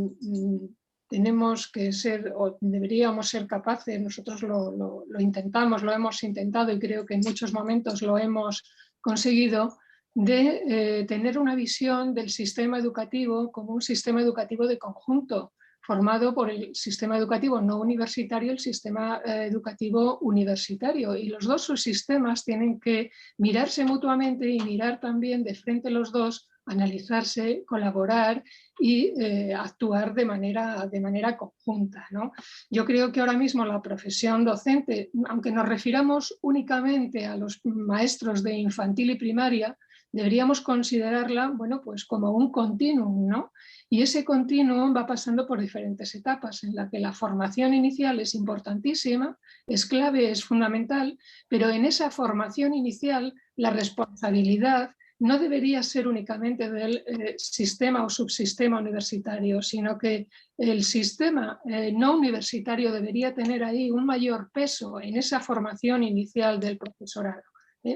S7: tenemos que ser, o deberíamos ser capaces, nosotros lo intentamos, lo hemos intentado y creo que en muchos momentos lo hemos conseguido, de tener una visión del sistema educativo como un sistema educativo de conjunto, formado por el sistema educativo no universitario y el sistema educativo universitario. Y los dos subsistemas tienen que mirarse mutuamente y mirar también de frente los dos, analizarse, colaborar y actuar de manera conjunta, ¿no? Yo creo que ahora mismo la profesión docente, aunque nos refiramos únicamente a los maestros de infantil y primaria, deberíamos considerarla, bueno, pues como un continuum, ¿no? Y ese continuum va pasando por diferentes etapas, en la que la formación inicial es importantísima, es clave, es fundamental, pero en esa formación inicial la responsabilidad no debería ser únicamente del sistema o subsistema universitario, sino que el sistema no universitario debería tener ahí un mayor peso en esa formación inicial del profesorado.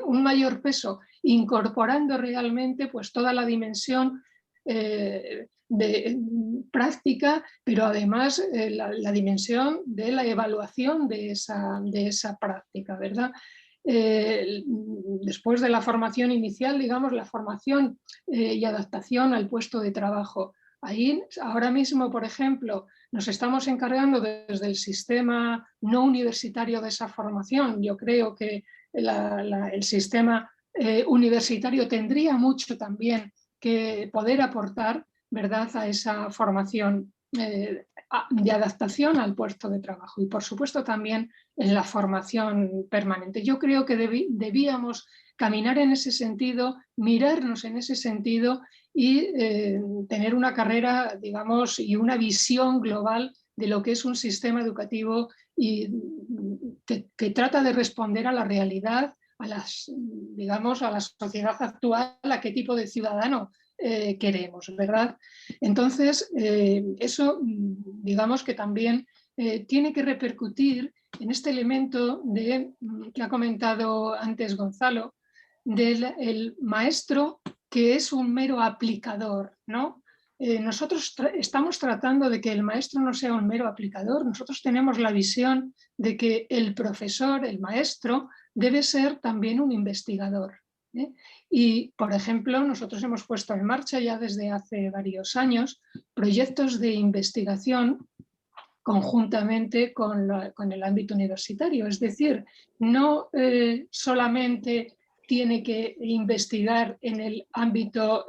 S7: Un mayor peso, incorporando realmente pues, toda la dimensión de práctica, pero además la dimensión de la evaluación de esa práctica, ¿verdad? Después de la formación inicial, digamos, la formación y adaptación al puesto de trabajo. Ahí, ahora mismo, por ejemplo, nos estamos encargando desde el sistema no universitario de esa formación. Yo creo que el sistema universitario tendría mucho también que poder aportar, ¿verdad?, a esa formación de adaptación al puesto de trabajo y, por supuesto, también en la formación permanente. Yo creo que debíamos caminar en ese sentido, mirarnos en ese sentido y tener una carrera, digamos, y una visión global de lo que es un sistema educativo y que trata de responder a la realidad, a la sociedad actual, a qué tipo de ciudadano queremos, ¿verdad? Entonces, eso, digamos que también tiene que repercutir en este elemento que ha comentado antes Gonzalo, del maestro que es un mero aplicador, ¿no? Nosotros estamos tratando de que el maestro no sea un mero aplicador. Nosotros tenemos la visión de que el profesor, el maestro, debe ser también un investigador. Y, por ejemplo, nosotros hemos puesto en marcha ya desde hace varios años proyectos de investigación conjuntamente con el ámbito universitario. Es decir, no solamente tiene que investigar en el ámbito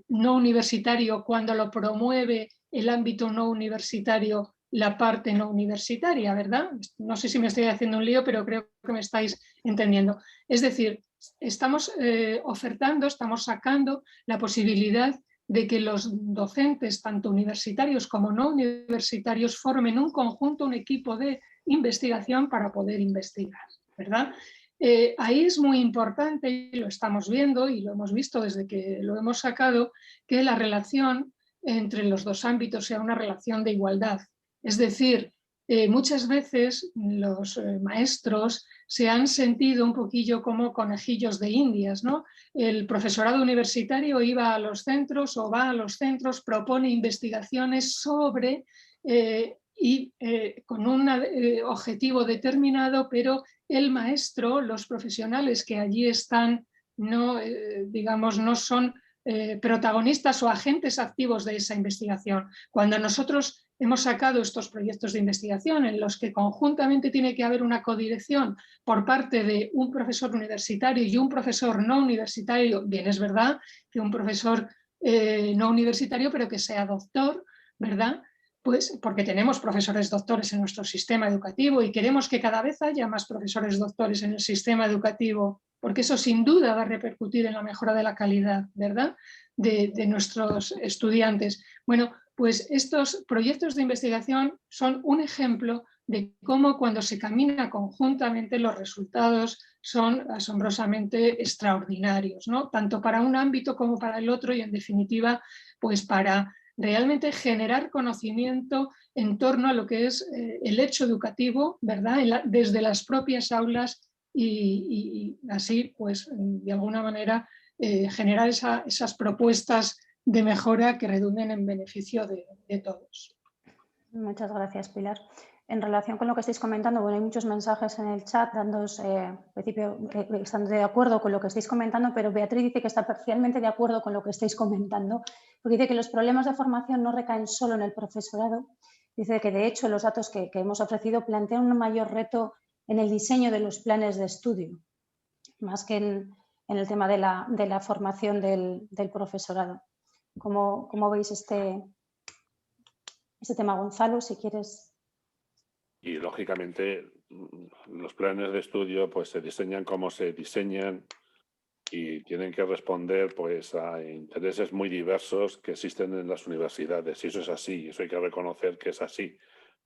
S7: no universitario cuando lo promueve el ámbito no universitario, la parte no universitaria, ¿verdad? No sé si me estoy haciendo un lío, pero creo que me estáis entendiendo. Es decir, estamos ofertando, estamos sacando la posibilidad de que los docentes, tanto universitarios como no universitarios, formen un conjunto, un equipo de investigación para poder investigar, ¿verdad? Ahí es muy importante, y lo estamos viendo y lo hemos visto desde que lo hemos sacado, que la relación entre los dos ámbitos sea una relación de igualdad. Es decir, muchas veces los maestros se han sentido un poquillo como conejillos de indias, ¿no? El profesorado universitario iba a los centros o va a los centros, propone investigaciones sobre con un objetivo determinado, pero el maestro, los profesionales que allí están, no, digamos, no son protagonistas o agentes activos de esa investigación. Cuando nosotros hemos sacado estos proyectos de investigación en los que conjuntamente tiene que haber una codirección por parte de un profesor universitario y un profesor no universitario, bien es verdad que un profesor no universitario pero que sea doctor, ¿verdad? Pues porque tenemos profesores doctores en nuestro sistema educativo y queremos que cada vez haya más profesores doctores en el sistema educativo, porque eso sin duda va a repercutir en la mejora de la calidad, ¿verdad?, de nuestros estudiantes. Bueno, Pues estos proyectos de investigación son un ejemplo de cómo cuando se camina conjuntamente los resultados son asombrosamente extraordinarios, ¿no? Tanto para un ámbito como para el otro y en definitiva pues para realmente generar conocimiento en torno a lo que es el hecho educativo, ¿verdad? Desde las propias aulas y así pues de alguna manera generar esas propuestas de mejora que redunden en beneficio de todos.
S5: Muchas gracias, Pilar. En relación con lo que estáis comentando, bueno, hay muchos mensajes en el chat están de acuerdo con lo que estáis comentando, pero Beatriz dice que está parcialmente de acuerdo con lo que estáis comentando, porque dice que los problemas de formación no recaen solo en el profesorado. Dice que, de hecho, los datos que hemos ofrecido plantean un mayor reto en el diseño de los planes de estudio, más que en el tema de la formación del profesorado. ¿Cómo veis este tema, Gonzalo, si quieres?
S6: Y lógicamente los planes de estudio pues se diseñan como se diseñan y tienen que responder pues a intereses muy diversos que existen en las universidades. Y eso es así, eso hay que reconocer que es así.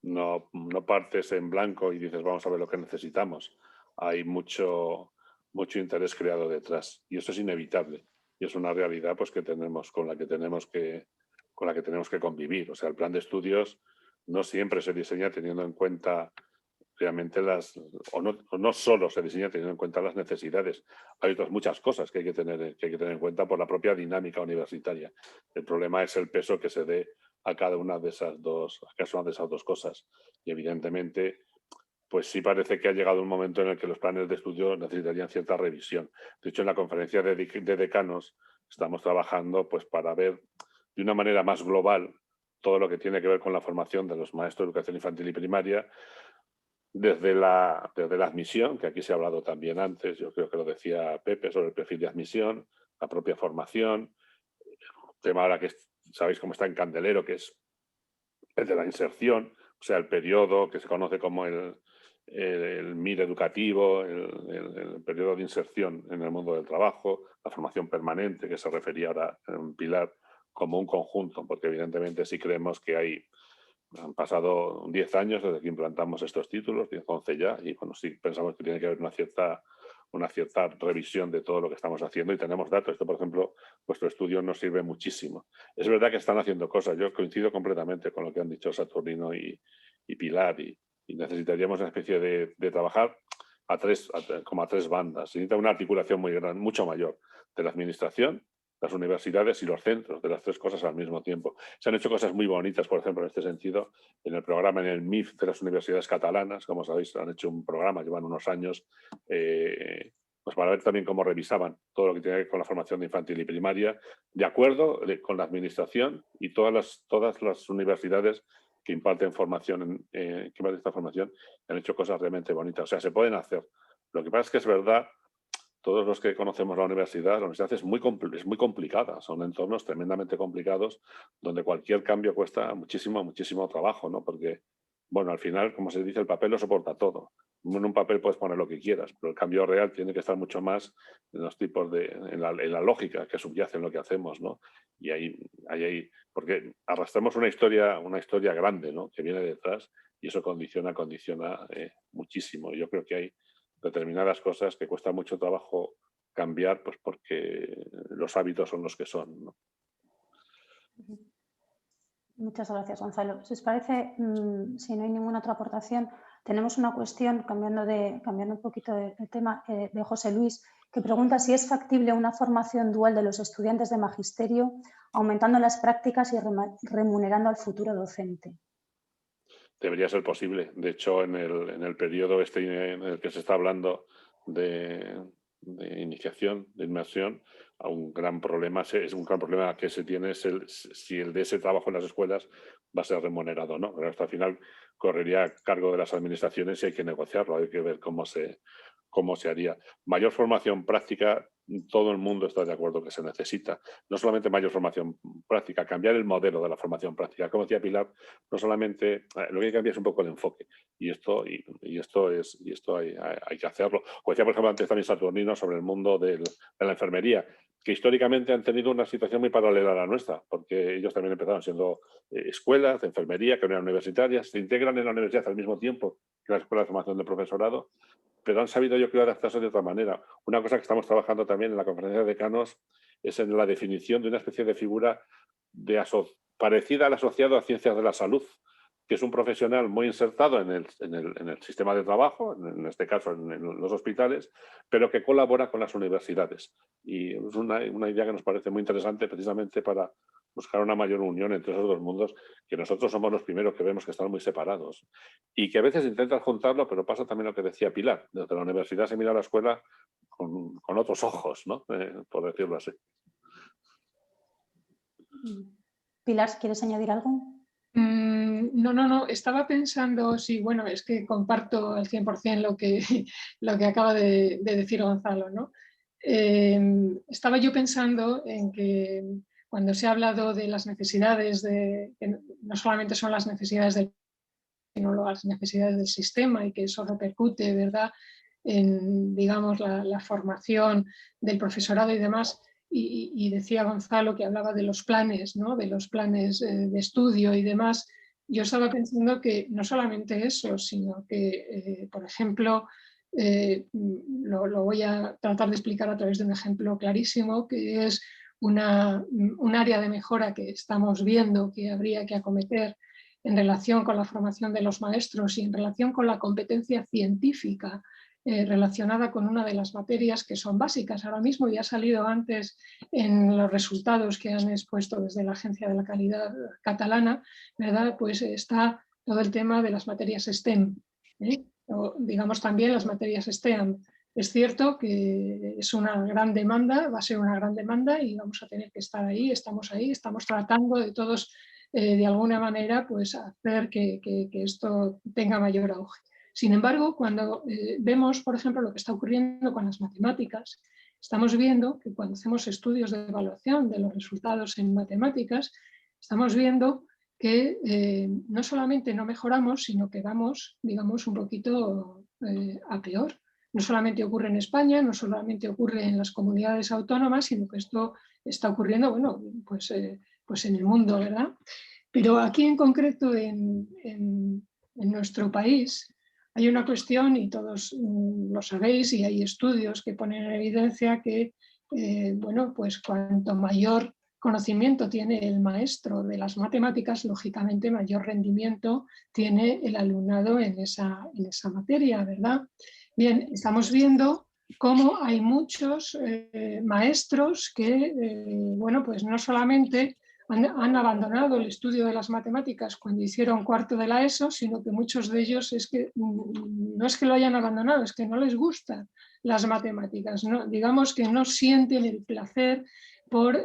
S6: No partes en blanco y dices vamos a ver lo que necesitamos. Hay mucho interés creado detrás y eso es inevitable. Y es una realidad pues que tenemos, con la que tenemos que convivir. O sea, el plan de estudios no siempre se diseña teniendo en cuenta realmente no solo se diseña teniendo en cuenta las necesidades. Hay otras muchas cosas que hay que tener en cuenta por la propia dinámica universitaria. El problema es el peso que se dé a cada una de esas dos cosas. Y evidentemente, pues sí parece que ha llegado un momento en el que los planes de estudio necesitarían cierta revisión. De hecho, en la conferencia de decanos estamos trabajando pues para ver de una manera más global todo lo que tiene que ver con la formación de los maestros de educación infantil y primaria, desde la admisión, que aquí se ha hablado también antes, yo creo que lo decía Pepe, sobre el perfil de admisión, la propia formación, el tema ahora que sabéis cómo está en candelero, que es el de la inserción, o sea, el periodo que se conoce como el MIR educativo, el periodo de inserción en el mundo del trabajo, la formación permanente, que se refería ahora en Pilar, como un conjunto, porque evidentemente sí creemos que han pasado 10 años desde que implantamos estos títulos, 10, 11 ya, y bueno, sí pensamos que tiene que haber una cierta revisión de todo lo que estamos haciendo y tenemos datos. Esto, por ejemplo, vuestro estudio nos sirve muchísimo. Es verdad que están haciendo cosas, yo coincido completamente con lo que han dicho Saturnino y Pilar, y necesitaríamos una especie de trabajar como a tres bandas. Se necesita una articulación muy grande, mucho mayor, de la administración, las universidades y los centros, de las tres cosas al mismo tiempo. Se han hecho cosas muy bonitas, por ejemplo, en este sentido, en el programa, en el MIF de las universidades catalanas, como sabéis, han hecho un programa, llevan unos años, pues para ver también cómo revisaban todo lo que tiene que ver con la formación de infantil y primaria, de acuerdo con la administración y todas las universidades que imparten formación, que imparten esta formación, han hecho cosas realmente bonitas. O sea, se pueden hacer. Lo que pasa es que es verdad, todos los que conocemos la universidad es muy complicada, son entornos tremendamente complicados donde cualquier cambio cuesta muchísimo trabajo, ¿no? Porque, bueno, al final, como se dice, el papel lo soporta todo. En un papel puedes poner lo que quieras, pero el cambio real tiene que estar mucho más en los tipos en la lógica que subyace en lo que hacemos, ¿no? Y ahí porque arrastramos una historia grande, ¿no? Que viene detrás y eso condiciona muchísimo. Yo creo que hay determinadas cosas que cuesta mucho trabajo cambiar, pues porque los hábitos son los que son, ¿no?
S5: Muchas gracias, Gonzalo. Si os parece, si no hay ninguna otra aportación, tenemos una cuestión, cambiando un poquito de tema, de José Luis, que pregunta si es factible una formación dual de los estudiantes de magisterio, aumentando las prácticas y remunerando al futuro docente.
S6: Debería ser posible. De hecho, en el periodo en el que se está hablando de iniciación, de inmersión, un gran problema que se tiene es si el de ese trabajo en las escuelas va a ser remunerado o no. Pero hasta el final correría a cargo de las administraciones y hay que negociarlo, hay que ver cómo se haría. Mayor formación práctica, todo el mundo está de acuerdo que se necesita. No solamente mayor formación práctica, cambiar el modelo de la formación práctica. Como decía Pilar, no solamente lo que hay que cambiar es un poco el enfoque. Y esto hay que hacerlo. O decía, por ejemplo, antes también Saturnino sobre el mundo de la enfermería. que históricamente han tenido una situación muy paralela a la nuestra, porque ellos también empezaron siendo escuelas de enfermería, que no eran universitarias, se integran en la universidad al mismo tiempo que la escuela de formación de profesorado, pero han sabido, yo creo, adaptarse de otra manera. Una cosa que estamos trabajando también en la conferencia de decanos es en la definición de una especie de figura parecida al asociado a ciencias de la salud, que es un profesional muy insertado en el sistema de trabajo, en este caso en los hospitales, pero que colabora con las universidades. Y es una idea que nos parece muy interesante precisamente para buscar una mayor unión entre esos dos mundos, que nosotros somos los primeros que vemos que están muy separados. Y que a veces intentan juntarlo, pero pasa también lo que decía Pilar. Desde la universidad se mira a la escuela con otros ojos, ¿no? Por decirlo así.
S5: Pilar, ¿quieres añadir algo?
S7: No. Estaba pensando, sí, bueno, es que comparto al 100% lo que acaba de decir Gonzalo, ¿no? Estaba yo pensando en que cuando se ha hablado de las necesidades, que no solamente son las necesidades sino las necesidades del sistema y que eso repercute, ¿verdad?, en, digamos, la formación del profesorado y demás. Y decía Gonzalo que hablaba de los planes, ¿no?, de los planes de estudio y demás. Yo estaba pensando que no solamente eso, sino que, por ejemplo, lo voy a tratar de explicar a través de un ejemplo clarísimo, que es un área de mejora que estamos viendo que habría que acometer en relación con la formación de los maestros y en relación con la competencia científica relacionada con una de las materias que son básicas ahora mismo y ha salido antes en los resultados que han expuesto desde la Agencia de la Calidad catalana, ¿verdad? Pues está todo el tema de las materias STEM, o digamos también las materias STEAM. Es cierto que es una gran demanda, va a ser una gran demanda y vamos a tener que estar ahí, estamos tratando de todos de alguna manera pues hacer que esto tenga mayor auge. Sin embargo, cuando vemos, por ejemplo, lo que está ocurriendo con las matemáticas, estamos viendo que cuando hacemos estudios de evaluación de los resultados en matemáticas, estamos viendo que no solamente no mejoramos, sino que vamos, digamos, un poquito a peor. No solamente ocurre en España, no solamente ocurre en las comunidades autónomas, sino que esto está ocurriendo, bueno, pues en el mundo, ¿verdad? Pero aquí en concreto, en nuestro país, hay una cuestión, y todos lo sabéis, y hay estudios que ponen en evidencia que, bueno, pues cuanto mayor conocimiento tiene el maestro de las matemáticas, lógicamente mayor rendimiento tiene el alumnado en esa materia, ¿verdad? Bien, estamos viendo cómo hay muchos maestros que, bueno, pues no solamente han abandonado el estudio de las matemáticas cuando hicieron cuarto de la ESO, sino que muchos de ellos no es que lo hayan abandonado, es que no les gustan las matemáticas, ¿no? Digamos que no sienten el placer por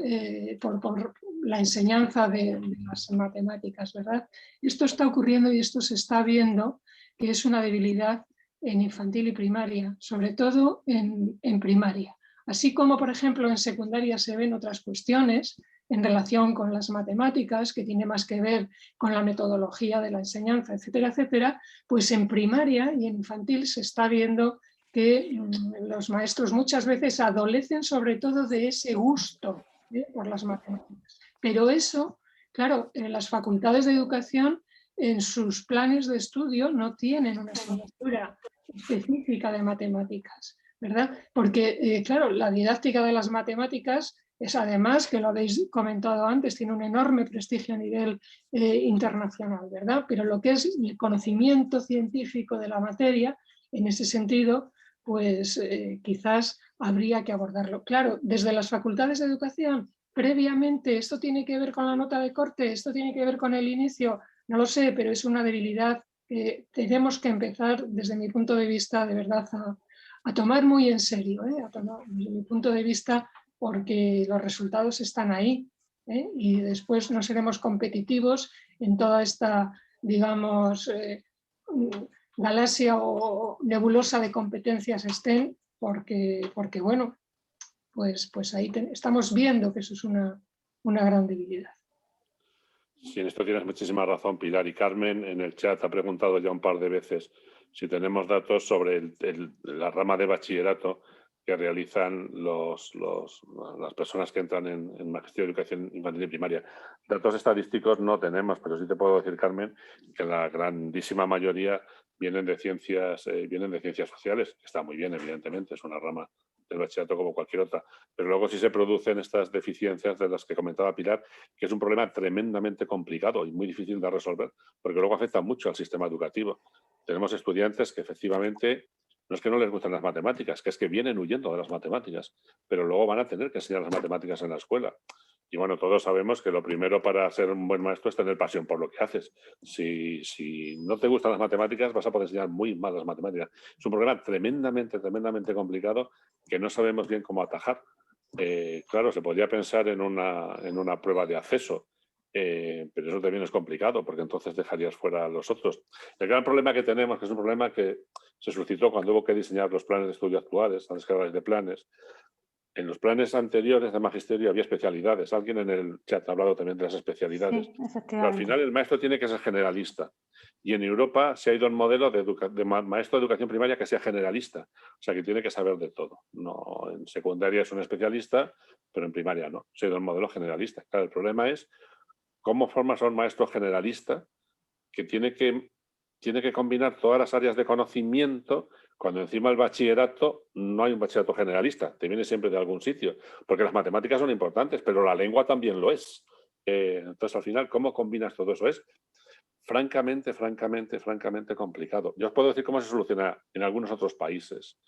S7: la enseñanza de las matemáticas, ¿verdad? Esto está ocurriendo y esto se está viendo que es una debilidad en infantil y primaria, sobre todo en primaria. Así como, por ejemplo, en secundaria se ven otras cuestiones en relación con las matemáticas, que tiene más que ver con la metodología de la enseñanza, etcétera, etcétera, pues en primaria y en infantil se está viendo que los maestros muchas veces adolecen sobre todo de ese gusto por las matemáticas. Pero eso, claro, en las facultades de educación, en sus planes de estudio no tienen una asignatura específica de matemáticas, ¿verdad? Porque, claro, la didáctica de las matemáticas es, además, que lo habéis comentado antes, tiene un enorme prestigio a nivel internacional, ¿verdad? Pero lo que es el conocimiento científico de la materia, en ese sentido, pues quizás habría que abordarlo. Claro, desde las facultades de educación, previamente, esto tiene que ver con la nota de corte, esto tiene que ver con el inicio, no lo sé, pero es una debilidad que tenemos que empezar, desde mi punto de vista, de verdad, a tomar muy en serio, a tomar, desde mi punto de vista, porque los resultados están ahí, y después no seremos competitivos en toda esta, digamos, galaxia o nebulosa de competencias STEM, porque bueno, pues ahí estamos viendo que eso es una gran debilidad.
S6: Sí, en esto tienes muchísima razón, Pilar. Y Carmen en el chat ha preguntado ya un par de veces si tenemos datos sobre la rama de bachillerato que realizan las personas que entran en Magisterio de Educación Infantil y Primaria. Datos estadísticos no tenemos, pero sí te puedo decir, Carmen, que la grandísima mayoría vienen de ciencias sociales, que está muy bien, evidentemente, es una rama del bachillerato como cualquier otra, pero luego sí se producen estas deficiencias de las que comentaba Pilar, que es un problema tremendamente complicado y muy difícil de resolver, porque luego afecta mucho al sistema educativo. Tenemos estudiantes que efectivamente no es que no les gusten las matemáticas, que es que vienen huyendo de las matemáticas, pero luego van a tener que enseñar las matemáticas en la escuela. Y bueno, todos sabemos que lo primero para ser un buen maestro es tener pasión por lo que haces. Si no te gustan las matemáticas, vas a poder enseñar muy mal las matemáticas. Es un problema tremendamente complicado que no sabemos bien cómo atajar. Claro, se podría pensar en una prueba de acceso, pero eso también es complicado porque entonces dejarías fuera a los otros. El gran problema que tenemos, que es un problema que se suscitó cuando hubo que diseñar los planes de estudio actuales, las escalas de planes. En los planes anteriores de magisterio había especialidades. Alguien en el chat ha hablado también de las especialidades.
S5: Sí, efectivamente.
S6: Pero al final el maestro tiene que ser generalista. Y en Europa se ha ido el modelo de maestro de educación primaria que sea generalista. O sea, que tiene que saber de todo. No, en secundaria es un especialista, pero en primaria no. Se ha ido el modelo generalista. Claro, el problema es cómo formas a un maestro generalista que tiene que combinar todas las áreas de conocimiento, cuando encima el bachillerato no hay un bachillerato generalista, te viene siempre de algún sitio, porque las matemáticas son importantes, pero la lengua también lo es. Entonces, al final, ¿cómo combinas todo eso? Es francamente complicado. Yo os puedo decir cómo se soluciona en algunos otros países.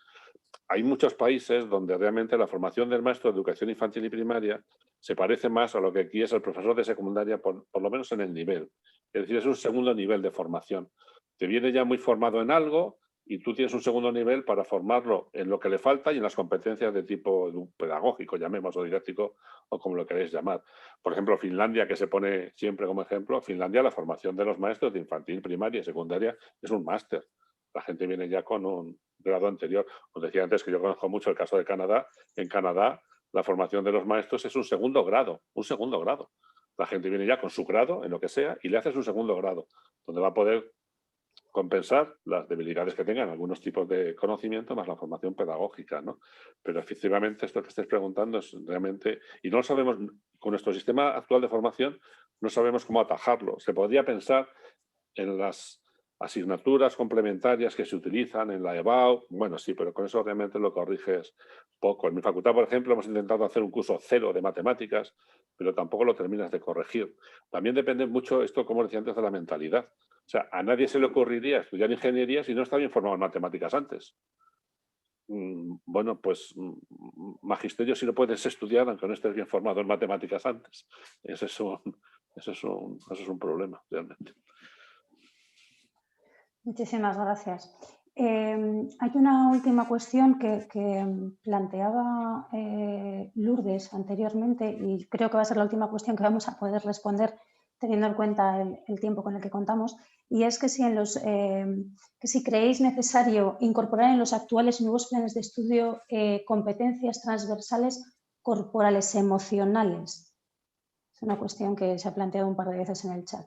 S6: Hay muchos países donde realmente la formación del maestro de educación infantil y primaria se parece más a lo que aquí es el profesor de secundaria, por lo menos en el nivel. Es decir, es un segundo nivel de formación. Te viene ya muy formado en algo y tú tienes un segundo nivel para formarlo en lo que le falta y en las competencias de tipo pedagógico, llamemos, o didáctico, o como lo queréis llamar. Por ejemplo, Finlandia, que se pone siempre como ejemplo, Finlandia, la formación de los maestros de infantil, primaria y secundaria es un máster. La gente viene ya con un grado anterior. Os decía antes que yo conozco mucho el caso de Canadá. En Canadá, la formación de los maestros es un segundo grado. La gente viene ya con su grado, en lo que sea, y le haces un segundo grado, donde va a poder compensar las debilidades que tengan algunos tipos de conocimiento más la formación pedagógica, ¿no? Pero efectivamente esto que estáis preguntando es realmente... Y no lo sabemos, con nuestro sistema actual de formación, no sabemos cómo atajarlo. Se podría pensar en las asignaturas complementarias que se utilizan en la EBAU, bueno, sí, pero con eso realmente lo corriges poco. En mi facultad, por ejemplo, hemos intentado hacer un curso 0 de matemáticas, pero tampoco lo terminas de corregir. También depende mucho, esto como decía antes, de la mentalidad. O sea, a nadie se le ocurriría estudiar ingeniería si no está bien formado en matemáticas antes. Bueno, pues magisterio sí lo puedes estudiar aunque no estés bien formado en matemáticas antes. Ese es un problema, realmente.
S5: Muchísimas gracias. Hay una última cuestión que planteaba Lourdes anteriormente y creo que va a ser la última cuestión que vamos a poder responder teniendo en cuenta el tiempo con el que contamos, y es que si creéis necesario incorporar en los actuales nuevos planes de estudio competencias transversales corporales emocionales. Es una cuestión que se ha planteado un par de veces en el chat.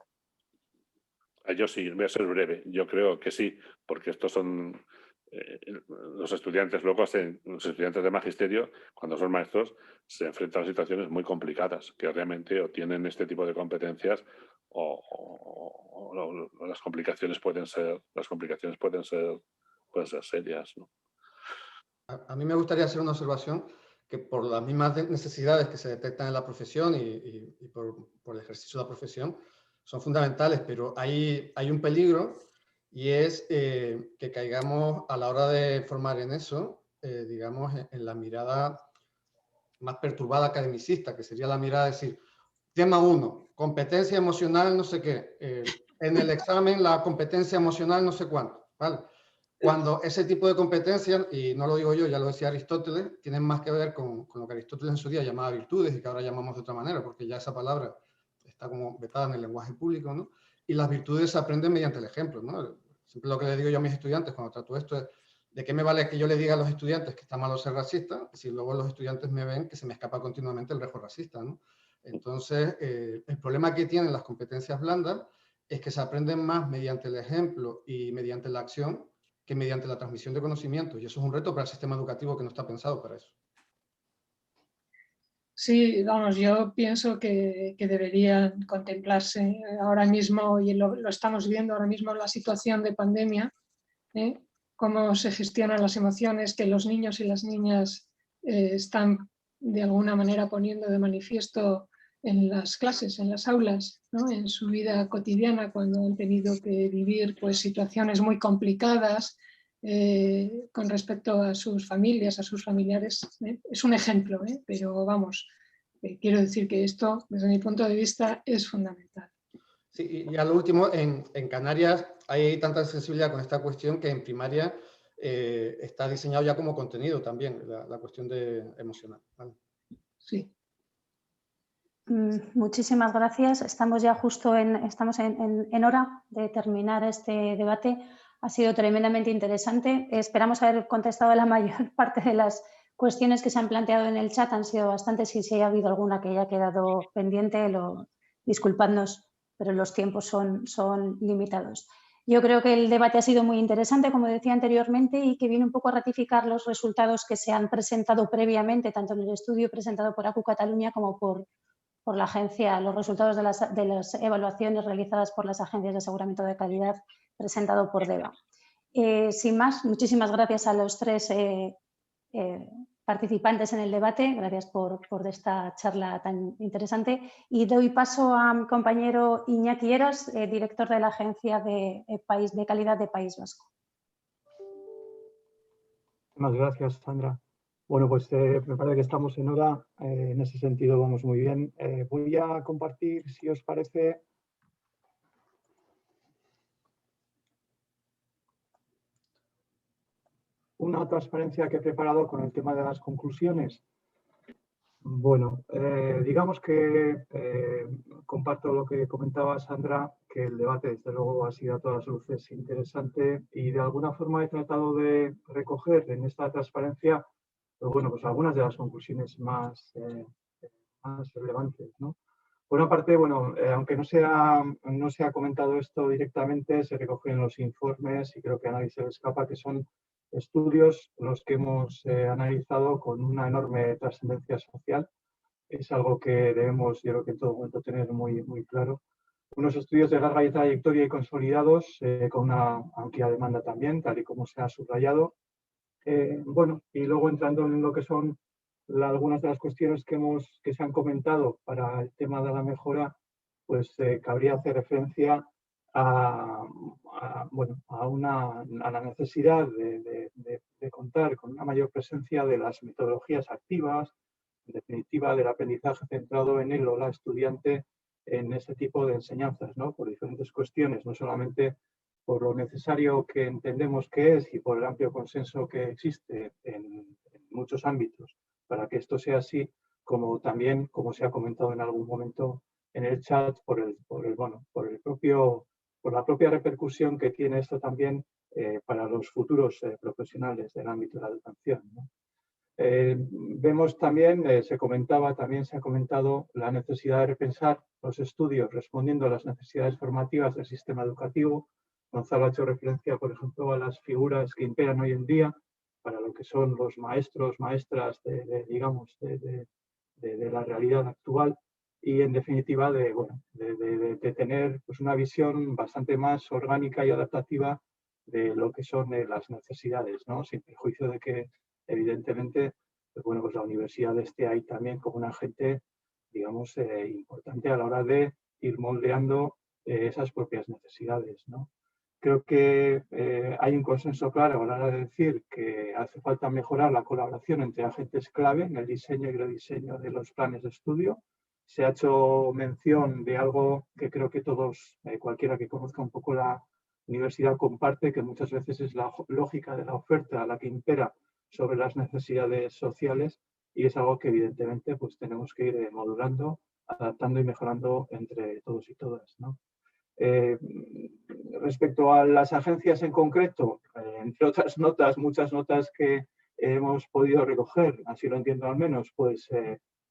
S6: Yo sí, voy a ser breve. Yo creo que sí, porque estos son los estudiantes, los estudiantes de magisterio, cuando son maestros, se enfrentan a situaciones muy complicadas, que realmente o tienen este tipo de competencias o las complicaciones pueden ser serias, ¿no?
S8: A mí me gustaría hacer una observación que por las mismas necesidades que se detectan en la profesión y por el ejercicio de la profesión, son fundamentales, pero hay un peligro y es que caigamos a la hora de formar en eso, digamos, en la mirada más perturbada academicista, que sería la mirada de decir, tema 1, competencia emocional no sé qué, en el examen la competencia emocional no sé cuánto, ¿vale? Cuando ese tipo de competencias, y no lo digo yo, ya lo decía Aristóteles, tienen más que ver con lo que Aristóteles en su día llamaba virtudes y que ahora llamamos de otra manera, porque ya esa palabra está como vetada en el lenguaje público, ¿no? Y las virtudes se aprenden mediante el ejemplo, ¿no? Siempre lo que le digo yo a mis estudiantes cuando trato esto es, ¿de qué me vale que yo le diga a los estudiantes que está malo ser racista si luego los estudiantes me ven que se me escapa continuamente el rejo racista, ¿no? Entonces, el problema que tienen las competencias blandas es que se aprenden más mediante el ejemplo y mediante la acción que mediante la transmisión de conocimientos. Y eso es un reto para el sistema educativo que no está pensado para eso.
S7: Sí, vamos, yo pienso que deberían contemplarse ahora mismo, y lo estamos viendo ahora mismo en la situación de pandemia, cómo se gestionan las emociones que los niños y las niñas están de alguna manera poniendo de manifiesto en las clases, en las aulas, ¿no? En su vida cotidiana, cuando han tenido que vivir pues, situaciones muy complicadas con respecto a sus familias, a sus familiares. Es un ejemplo, pero vamos, quiero decir que esto, desde mi punto de vista, es fundamental.
S8: Sí, y al último, en Canarias hay tanta sensibilidad con esta cuestión que en primaria está diseñado ya como contenido también, la cuestión emocional. ¿Vale?
S7: Sí.
S5: Muchísimas gracias. Estamos ya justo en hora de terminar este debate. Ha sido tremendamente interesante. Esperamos haber contestado la mayor parte de las cuestiones que se han planteado en el chat. Han sido bastantes y si ha habido alguna que haya quedado pendiente, disculpadnos, pero los tiempos son limitados. Yo creo que el debate ha sido muy interesante, como decía anteriormente, y que viene un poco a ratificar los resultados que se han presentado previamente, tanto en el estudio presentado por ACU Cataluña como por la agencia, los resultados de las evaluaciones realizadas por las agencias de aseguramiento de calidad presentado por DEVA. Sin más, muchísimas gracias a los tres participantes en el debate, gracias por esta charla tan interesante y doy paso a mi compañero Iñaki Eras, director de la Agencia de Calidad de País Vasco.
S9: Muchas gracias, Sandra. Bueno, pues me parece que estamos en hora, en ese sentido vamos muy bien. Voy a compartir, si os parece, una transparencia que he preparado con el tema de las conclusiones. Bueno, digamos que comparto lo que comentaba Sandra, que el debate desde luego ha sido a todas luces interesante y de alguna forma he tratado de recoger en esta transparencia pues algunas de las conclusiones más relevantes, ¿no? Por una parte, bueno, aunque no se ha comentado esto directamente, se recoge en los informes y creo que a nadie se le escapa que son estudios los que hemos analizado con una enorme trascendencia social. Es algo que debemos, yo creo que en todo momento, tener muy, muy claro. Unos estudios de larga trayectoria y consolidados, con una amplia demanda también, tal y como se ha subrayado. Bueno, y luego entrando en lo que son algunas de las cuestiones que se han comentado para el tema de la mejora, pues cabría hacer referencia a la necesidad de contar con una mayor presencia de las metodologías activas, en definitiva del aprendizaje centrado en el o la estudiante en este tipo de enseñanzas, ¿no? Por diferentes cuestiones, no solamente por lo necesario que entendemos que es y por el amplio consenso que existe en muchos ámbitos para que esto sea así, como también, como se ha comentado en algún momento en el chat, por la propia repercusión que tiene esto también para los futuros profesionales del ámbito de la educación, ¿no? Vemos también, se ha comentado la necesidad de repensar los estudios respondiendo a las necesidades formativas del sistema educativo. Gonzalo ha hecho referencia, por ejemplo, a las figuras que imperan hoy en día para lo que son los maestros, maestras de la realidad actual y, en definitiva, de tener pues, una visión bastante más orgánica y adaptativa de lo que son las necesidades, ¿no? Sin perjuicio de que, evidentemente, pues la universidad esté ahí también como un agente, digamos, importante a la hora de ir moldeando esas propias necesidades, ¿no? Creo que hay un consenso claro a la hora de decir que hace falta mejorar la colaboración entre agentes clave en el diseño y rediseño de los planes de estudio. Se ha hecho mención de algo que creo que todos, cualquiera que conozca un poco la universidad comparte, que muchas veces es la lógica de la oferta la que impera sobre las necesidades sociales y es algo que evidentemente pues tenemos que ir modulando, adaptando y mejorando entre todos y todas, ¿no? Respecto a las agencias en concreto, entre otras notas, muchas notas que hemos podido recoger, así lo entiendo al menos, pues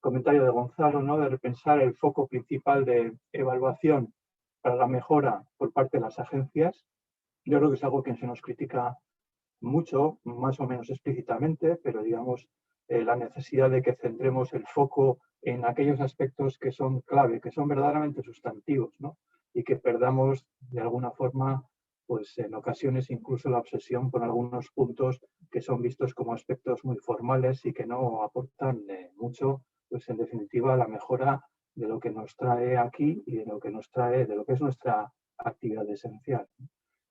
S9: comentario de Gonzalo, ¿no? De repensar el foco principal de evaluación para la mejora por parte de las agencias. Yo creo que es algo que se nos critica mucho, más o menos explícitamente, pero digamos la necesidad de que centremos el foco en aquellos aspectos que son clave, que son verdaderamente sustantivos, ¿no? Y que perdamos de alguna forma, pues en ocasiones incluso la obsesión por algunos puntos que son vistos como aspectos muy formales y que no aportan mucho, pues en definitiva, a la mejora de lo que nos trae aquí y de lo que nos trae, de lo que es nuestra actividad esencial.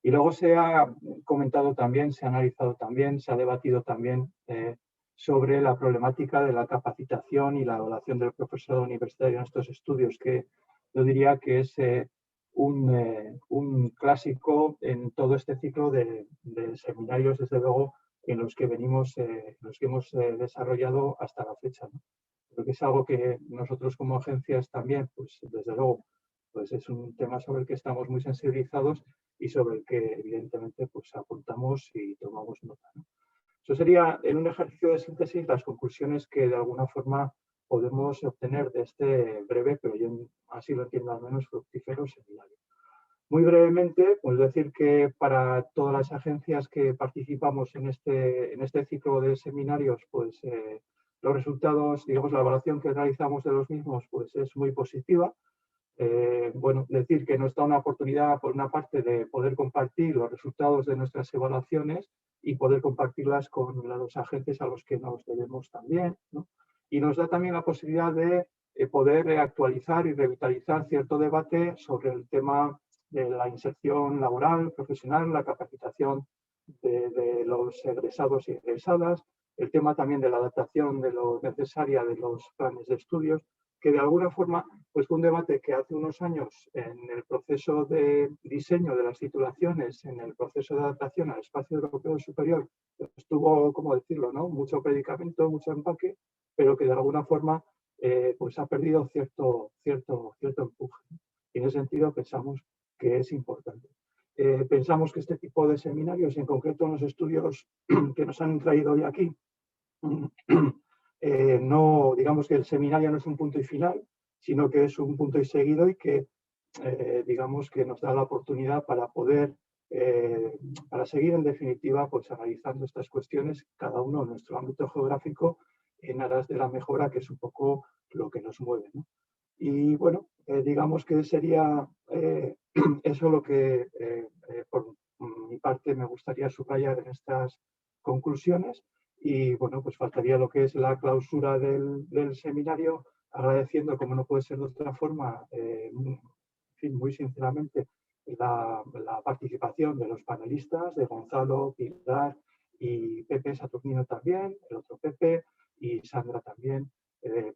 S9: Y luego se ha comentado también, se ha analizado también, se ha debatido también sobre la problemática de la capacitación y la evaluación del profesorado universitario en estos estudios, que yo diría que es un clásico en todo este ciclo de seminarios, desde luego, en los que hemos desarrollado hasta la fecha, ¿no? Creo que es algo que nosotros como agencias también, pues desde luego, pues es un tema sobre el que estamos muy sensibilizados y sobre el que evidentemente pues apuntamos y tomamos nota, ¿no? Eso sería, en un ejercicio de síntesis, las conclusiones que de alguna forma podemos obtener de este breve, pero yo así lo entiendo al menos, fructífero seminario. Muy brevemente, pues decir que para todas las agencias que participamos en este ciclo de seminarios, pues los resultados, digamos, la evaluación que realizamos de los mismos, pues es muy positiva. Bueno, decir que nos da una oportunidad, por una parte, de poder compartir los resultados de nuestras evaluaciones y poder compartirlas con los agentes a los que nos debemos también, ¿no? Y nos da también la posibilidad de poder actualizar y revitalizar cierto debate sobre el tema de la inserción laboral, profesional, la capacitación de los egresados y egresadas, el tema también de la adaptación de lo necesaria de los planes de estudios, que de alguna forma pues fue un debate que hace unos años en el proceso de diseño de las titulaciones, en el proceso de adaptación al espacio europeo superior, estuvo, ¿cómo decirlo?, ¿no? Mucho predicamento, mucho empaque, pero que de alguna forma pues ha perdido cierto empuje. Y en ese sentido pensamos que es importante. Pensamos que este tipo de seminarios, en concreto en los estudios que nos han traído hoy aquí, no, digamos que el seminario no es un punto y final, sino que es un punto y seguido y que digamos que nos da la oportunidad para poder, para seguir en definitiva, pues analizando estas cuestiones, cada uno en nuestro ámbito geográfico, en aras de la mejora, que es un poco lo que nos mueve, ¿no? Y bueno, digamos que sería eso lo que por mi parte me gustaría subrayar en estas conclusiones. Y bueno, pues faltaría lo que es la clausura del seminario, agradeciendo, como no puede ser de otra forma, en fin, muy sinceramente, la participación de los panelistas, de Gonzalo, Pilar y Pepe Saturnino también, el otro Pepe y Sandra también,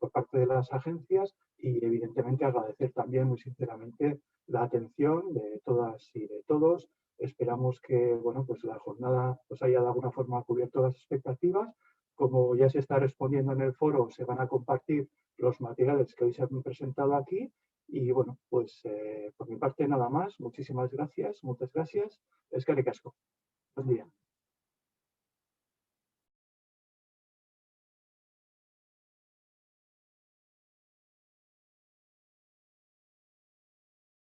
S9: por parte de las agencias, y evidentemente agradecer también muy sinceramente la atención de todas y de todos. Esperamos que bueno, pues la jornada pues haya de alguna forma cubierto las expectativas. Como ya se está respondiendo en el foro, se van a compartir los materiales que hoy se han presentado aquí. Y bueno, pues por mi parte nada más. Muchísimas gracias. Muchas gracias. Eskerrik asko.